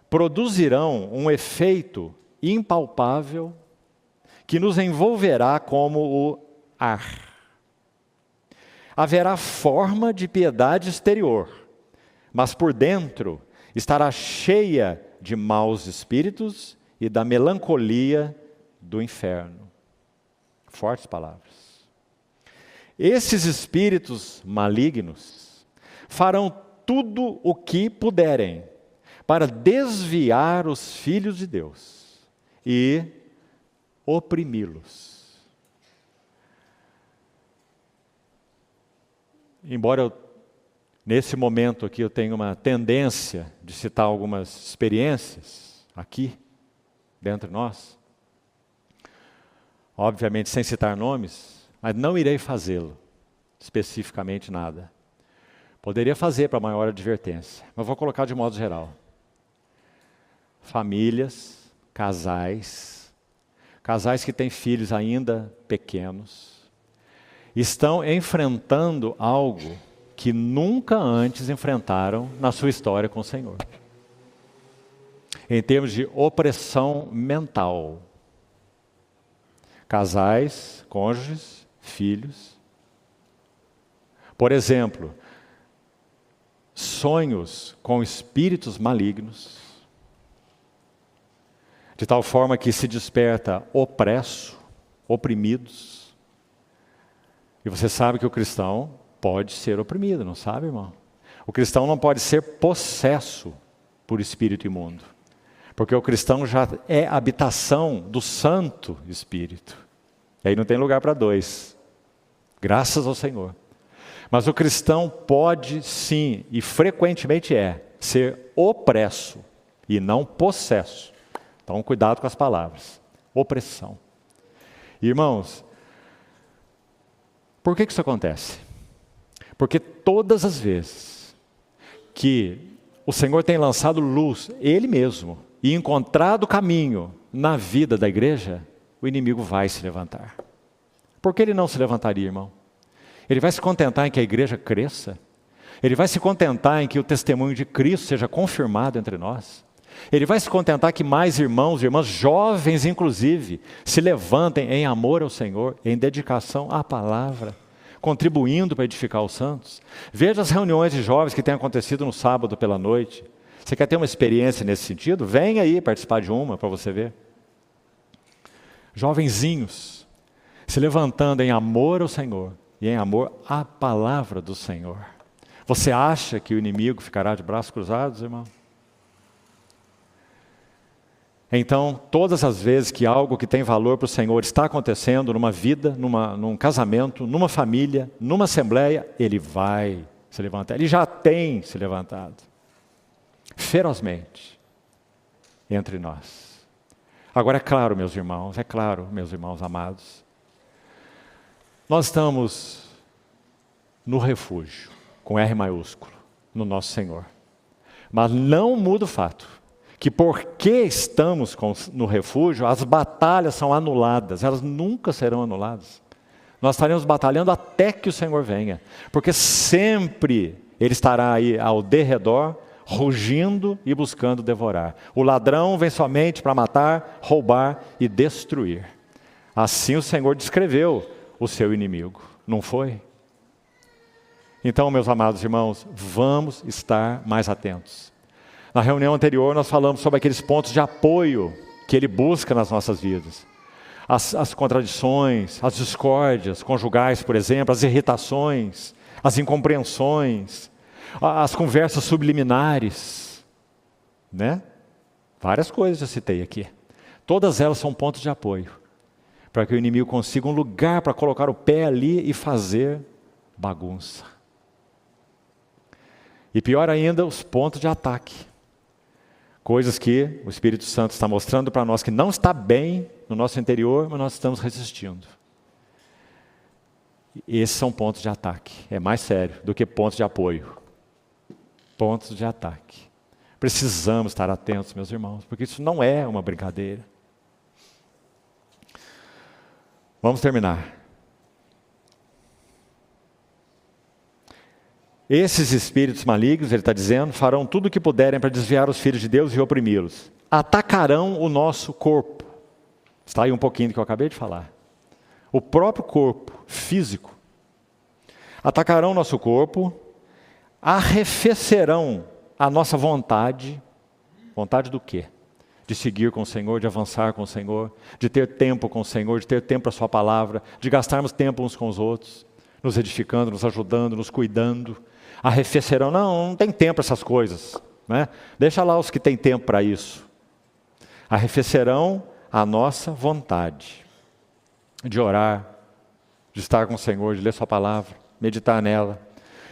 S1: produzirão um efeito impalpável que nos envolverá como o ar. Haverá forma de piedade exterior, mas por dentro estará cheia de maus espíritos e da melancolia do inferno. Fortes palavras. Esses espíritos malignos farão tudo o que puderem para desviar os filhos de Deus e oprimi-los. Embora nesse momento aqui eu tenha uma tendência de citar algumas experiências aqui, dentro de nós, obviamente sem citar nomes, mas não irei fazê-lo, especificamente nada. Poderia fazer para maior advertência, mas vou colocar de modo geral. Famílias, casais que têm filhos ainda pequenos, estão enfrentando algo que nunca antes enfrentaram na sua história com o Senhor. Em termos de opressão mental. Casais, cônjuges, filhos. Por exemplo, sonhos com espíritos malignos, de tal forma que se desperta opresso, oprimidos. E você sabe que o cristão pode ser oprimido, não sabe, irmão? O cristão não pode ser possesso por espírito imundo, porque o cristão já é habitação do Santo Espírito. E aí não tem lugar para dois, graças ao Senhor. Mas o cristão pode sim, e frequentemente ser opresso e não possesso. Então cuidado com as palavras. Opressão. Irmãos, por que isso acontece? Porque todas as vezes que o Senhor tem lançado luz, Ele mesmo, e encontrado caminho na vida da igreja, o inimigo vai se levantar. Por que ele não se levantaria, irmão? Ele vai se contentar em que a igreja cresça? Ele vai se contentar em que o testemunho de Cristo seja confirmado entre nós? Ele vai se contentar que mais irmãos e irmãs, jovens inclusive, se levantem em amor ao Senhor, em dedicação à palavra, contribuindo para edificar os santos? Veja as reuniões de jovens que têm acontecido no sábado pela noite. Você quer ter uma experiência nesse sentido? Vem aí participar de uma para você ver. Jovenzinhos se levantando em amor ao Senhor e em amor à palavra do Senhor. Você acha que o inimigo ficará de braços cruzados, irmão? Então, todas as vezes que algo que tem valor para o Senhor está acontecendo numa vida, num casamento, numa família, numa assembleia, ele vai se levantar. Ele já tem se levantado ferozmente entre nós. Agora, é claro, meus irmãos amados, nós estamos no refúgio, com R maiúsculo, no nosso Senhor. Mas não muda o fato que porque estamos no refúgio, as batalhas são anuladas, elas nunca serão anuladas. Nós estaremos batalhando até que o Senhor venha, porque sempre Ele estará aí ao derredor, rugindo e buscando devorar. O ladrão vem somente para matar, roubar e destruir. Assim o Senhor descreveu o seu inimigo, não foi? Então, meus amados irmãos, vamos estar mais atentos. Na reunião anterior nós falamos sobre aqueles pontos de apoio que Ele busca nas nossas vidas. As contradições, as discórdias conjugais, por exemplo, as irritações, as incompreensões, as conversas subliminares, né? Várias coisas eu citei aqui. Todas elas são pontos de apoio, para que o inimigo consiga um lugar para colocar o pé ali e fazer bagunça. E pior ainda, os pontos de ataque. Coisas que o Espírito Santo está mostrando para nós que não está bem no nosso interior, mas nós estamos resistindo. Esses são pontos de ataque. É mais sério do que pontos de apoio. Pontos de ataque. Precisamos estar atentos, meus irmãos, porque isso não é uma brincadeira. Vamos terminar. Esses espíritos malignos, ele está dizendo, farão tudo o que puderem para desviar os filhos de Deus e oprimi-los. Atacarão o nosso corpo. Está aí um pouquinho do que eu acabei de falar. O próprio corpo físico. Atacarão o nosso corpo, arrefecerão a nossa vontade. Vontade do quê? De seguir com o Senhor, de avançar com o Senhor, de ter tempo com o Senhor, de ter tempo para a sua palavra, de gastarmos tempo uns com os outros, nos edificando, nos ajudando, nos cuidando. Arrefecerão, não tem tempo para essas coisas, né? Deixa lá os que têm tempo para isso. Arrefecerão a nossa vontade de orar, de estar com o Senhor, de ler sua palavra, meditar nela.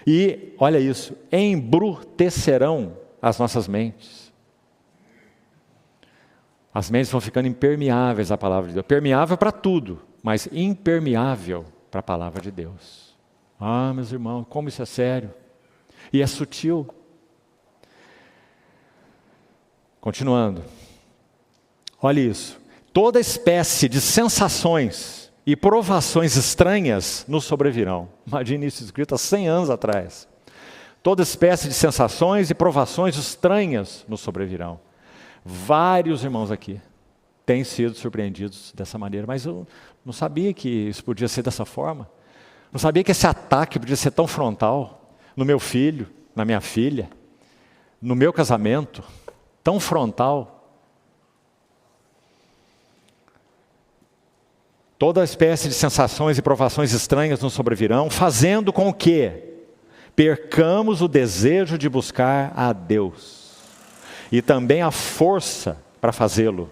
S1: E, olha isso, embrutecerão as nossas mentes. As mentes vão ficando impermeáveis à palavra de Deus. Permeável para tudo, mas impermeável para a palavra de Deus. Ah, meus irmãos, como isso é sério. E é sutil. Continuando. Olha isso. Toda espécie de sensações e provações estranhas nos sobrevirão. Imagine isso escrito há 100 anos atrás. Toda espécie de sensações e provações estranhas nos sobrevirão. Vários irmãos aqui têm sido surpreendidos dessa maneira, mas eu não sabia que isso podia ser dessa forma. Não sabia que esse ataque podia ser tão frontal no meu filho, na minha filha, no meu casamento, tão frontal. Toda espécie de sensações e provações estranhas nos sobrevirão, fazendo com que percamos o desejo de buscar a Deus e também a força para fazê-lo,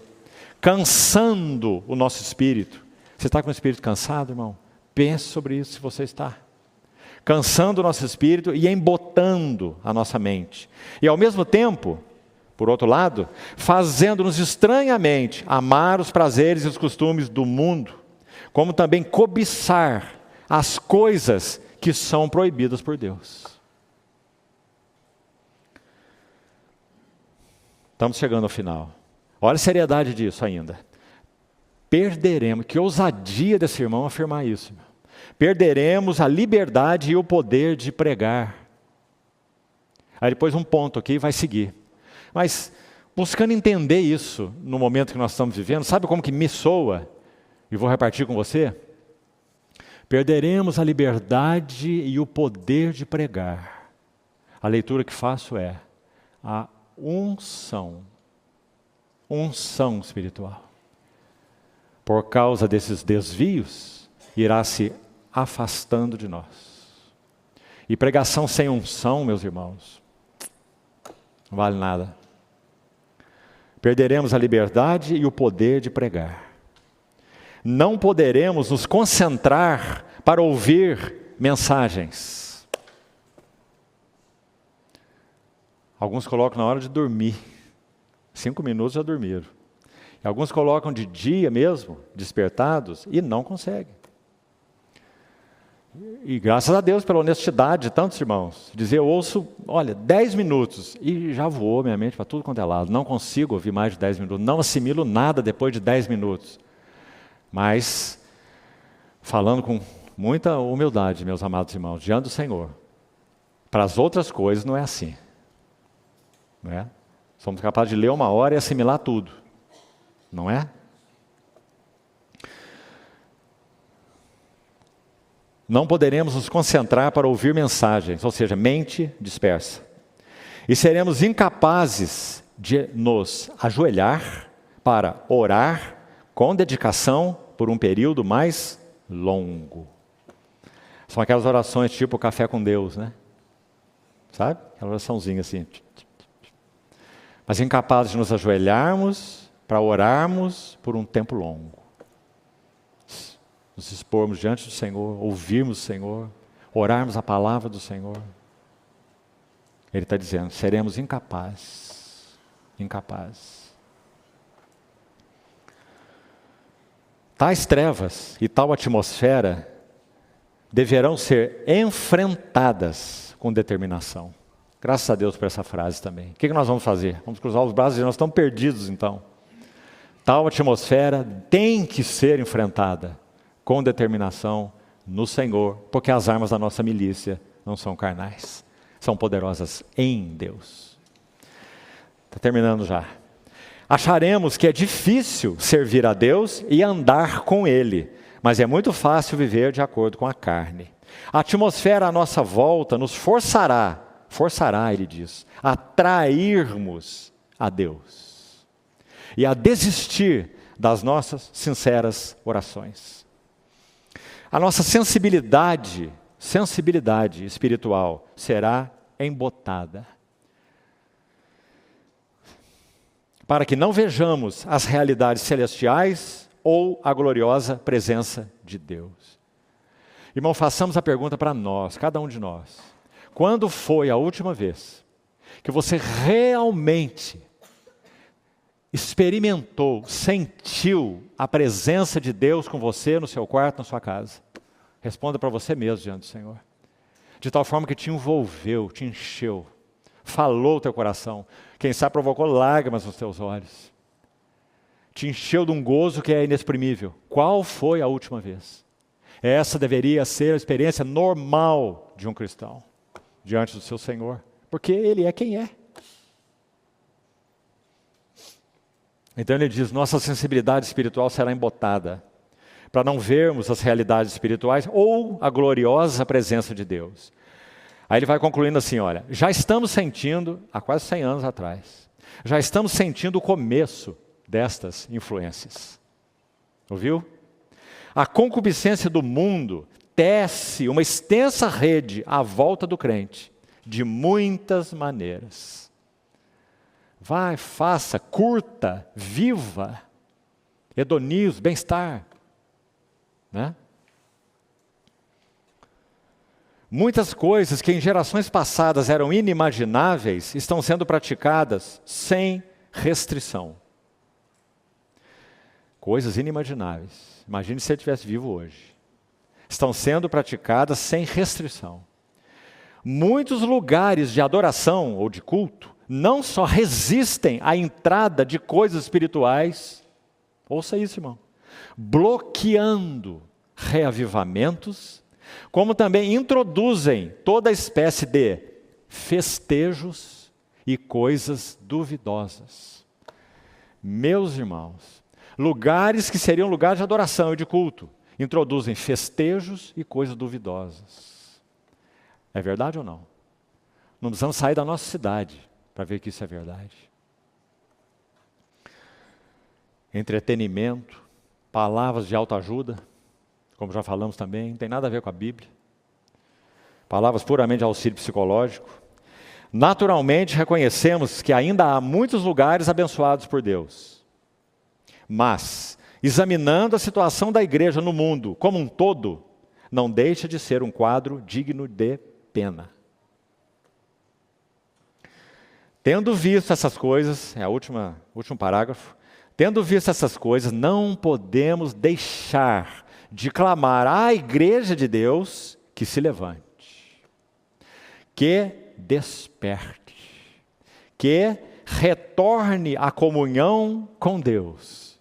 S1: cansando o nosso espírito. Você está com o espírito cansado, irmão? Pense sobre isso se você está. Cansando o nosso espírito e embotando a nossa mente. E ao mesmo tempo, por outro lado, fazendo-nos estranhamente amar os prazeres e os costumes do mundo, como também cobiçar as coisas que são proibidas por Deus. Estamos chegando ao final. Olha a seriedade disso ainda. Perderemos, que ousadia desse irmão afirmar isso. Perderemos a liberdade e o poder de pregar. Aí depois um ponto aqui vai seguir. Mas buscando entender isso no momento que nós estamos vivendo, sabe como que me soa? E vou repartir com você. Perderemos a liberdade e o poder de pregar. A leitura que faço é a unção espiritual. Por causa desses desvios, irá se afastando de nós. E pregação sem unção, meus irmãos, não vale nada. Perderemos a liberdade e o poder de pregar. Não poderemos nos concentrar para ouvir mensagens. Alguns colocam na hora de dormir. 5 minutos já dormiram. E alguns colocam de dia mesmo, despertados, e não conseguem. E graças a Deus pela honestidade de tantos irmãos. Dizer, eu ouço, 10 minutos, e já voou minha mente para tudo quanto é lado. Não consigo ouvir mais de 10 minutos. Não assimilo nada depois de 10 minutos. Mas, falando com muita humildade, meus amados irmãos, diante do Senhor, para as outras coisas não é assim. Não é? Somos capazes de ler 1 hora e assimilar tudo. Não é? Não poderemos nos concentrar para ouvir mensagens, ou seja, mente dispersa. E seremos incapazes de nos ajoelhar para orar com dedicação por um período mais longo. São aquelas orações tipo café com Deus, né? Sabe? Aquela oraçãozinha assim. Mas incapazes de nos ajoelharmos para orarmos por um tempo longo. Nos expormos diante do Senhor, ouvirmos o Senhor, orarmos a palavra do Senhor. Ele está dizendo, seremos incapazes. Tais trevas e tal atmosfera deverão ser enfrentadas com determinação. Graças a Deus por essa frase também. O que nós vamos fazer? Vamos cruzar os braços e nós estamos perdidos então. Tal atmosfera tem que ser enfrentada com determinação no Senhor, porque as armas da nossa milícia não são carnais, são poderosas em Deus. Está terminando já. Acharemos que é difícil servir a Deus e andar com Ele, mas é muito fácil viver de acordo com a carne. A atmosfera à nossa volta nos forçará, ele diz, a trairmos a Deus e a desistir das nossas sinceras orações. A nossa sensibilidade espiritual será embotada, para que não vejamos as realidades celestiais ou a gloriosa presença de Deus. Irmão, façamos a pergunta para nós, cada um de nós. Quando foi a última vez que você realmente experimentou, sentiu a presença de Deus com você no seu quarto, na sua casa? Responda para você mesmo diante do Senhor. de tal forma que te envolveu, te encheu, falou o teu coração, quem sabe provocou lágrimas nos teus olhos, te encheu de um gozo que é inexprimível. Qual foi a última vez? Essa deveria ser a experiência normal de um cristão diante do seu Senhor, porque Ele é quem é. Então ele diz, nossa sensibilidade espiritual será embotada, para não vermos as realidades espirituais ou a gloriosa presença de Deus. Aí ele vai concluindo assim, olha, já estamos sentindo, há quase 100 anos atrás, já estamos sentindo o começo destas influências. Ouviu? A concupiscência do mundo tece uma extensa rede à volta do crente, de muitas maneiras. Vai, faça, curta, viva, hedonismo, bem-estar. Né? Muitas coisas que em gerações passadas eram inimagináveis estão sendo praticadas sem restrição. Coisas inimagináveis. Imagine se ele estivesse vivo hoje. Estão sendo praticadas sem restrição. Muitos lugares de adoração ou de culto não só resistem à entrada de coisas espirituais, ouça isso, irmão, bloqueando reavivamentos, como também introduzem toda espécie de festejos e coisas duvidosas. Meus irmãos, lugares que seriam lugares de adoração e de culto, introduzem festejos e coisas duvidosas. É verdade ou não? Não precisamos sair da nossa cidade para ver que isso é verdade. Entretenimento, palavras de autoajuda, como já falamos também, não tem nada a ver com a Bíblia. Palavras puramente de auxílio psicológico. Naturalmente reconhecemos que ainda há muitos lugares abençoados por Deus. Mas, examinando a situação da igreja no mundo como um todo, não deixa de ser um quadro digno de pena. Tendo visto essas coisas, é o último parágrafo, tendo visto essas coisas, não podemos deixar de clamar à igreja de Deus que se levante, que desperte, que retorne à comunhão com Deus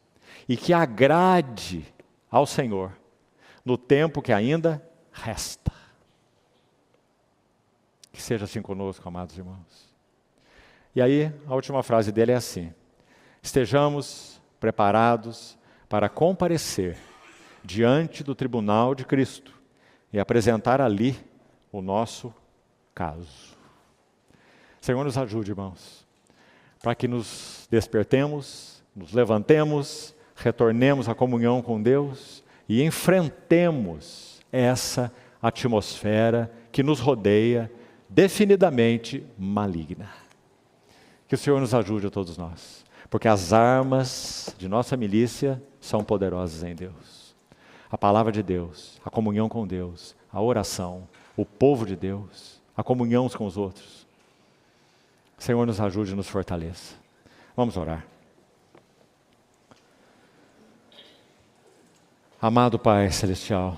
S1: e que agrade ao Senhor no tempo que ainda resta. Que seja assim conosco, amados irmãos. E aí, a última frase dele é assim: estejamos preparados para comparecer diante do tribunal de Cristo e apresentar ali o nosso caso. Senhor, nos ajude, irmãos, para que nos despertemos, nos levantemos, retornemos à comunhão com Deus e enfrentemos essa atmosfera que nos rodeia, definidamente maligna. Que o Senhor nos ajude a todos nós, porque as armas de nossa milícia são poderosas em Deus. A palavra de Deus, a comunhão com Deus, a oração, o povo de Deus, a comunhão uns com os outros. O Senhor nos ajude e nos fortaleça. Vamos orar. Amado Pai Celestial,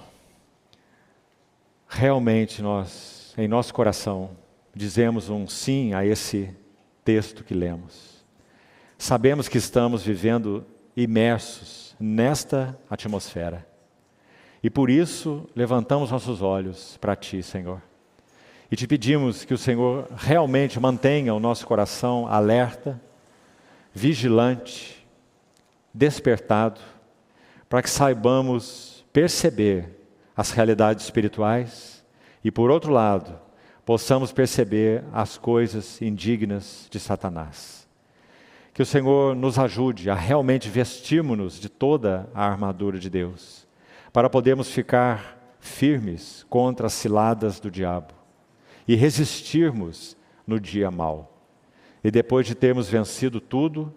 S1: realmente nós, em nosso coração, dizemos um sim a esse texto que lemos. Sabemos que estamos vivendo imersos nesta atmosfera. E por isso levantamos nossos olhos para Ti, Senhor. E te pedimos que o Senhor realmente mantenha o nosso coração alerta, vigilante, despertado, para que saibamos perceber as realidades espirituais e, por outro lado, possamos perceber as coisas indignas de Satanás. Que o Senhor nos ajude a realmente vestirmos-nos de toda a armadura de Deus, para podermos ficar firmes contra as ciladas do diabo e resistirmos no dia mau. E depois de termos vencido tudo,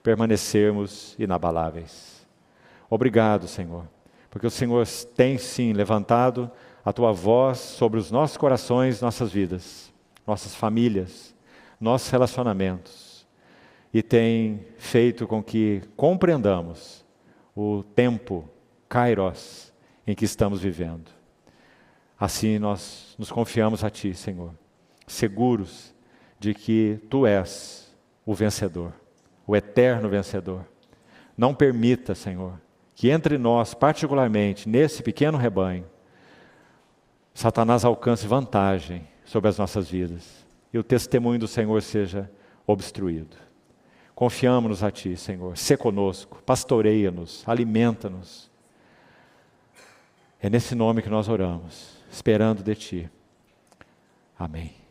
S1: permanecermos inabaláveis. Obrigado, Senhor, porque o Senhor tem sim levantado a Tua voz sobre os nossos corações, nossas vidas, nossas famílias, nossos relacionamentos, e tem feito com que compreendamos o tempo, kairos, em que estamos vivendo. Assim nós nos confiamos a Ti, Senhor, seguros de que Tu és o vencedor, o eterno vencedor. Não permita, Senhor, que entre nós, particularmente nesse pequeno rebanho, Satanás alcance vantagem sobre as nossas vidas e o testemunho do Senhor seja obstruído. Confiamos-nos a Ti, Senhor. Sê conosco, pastoreia-nos, alimenta-nos. É nesse nome que nós oramos, esperando de Ti. Amém.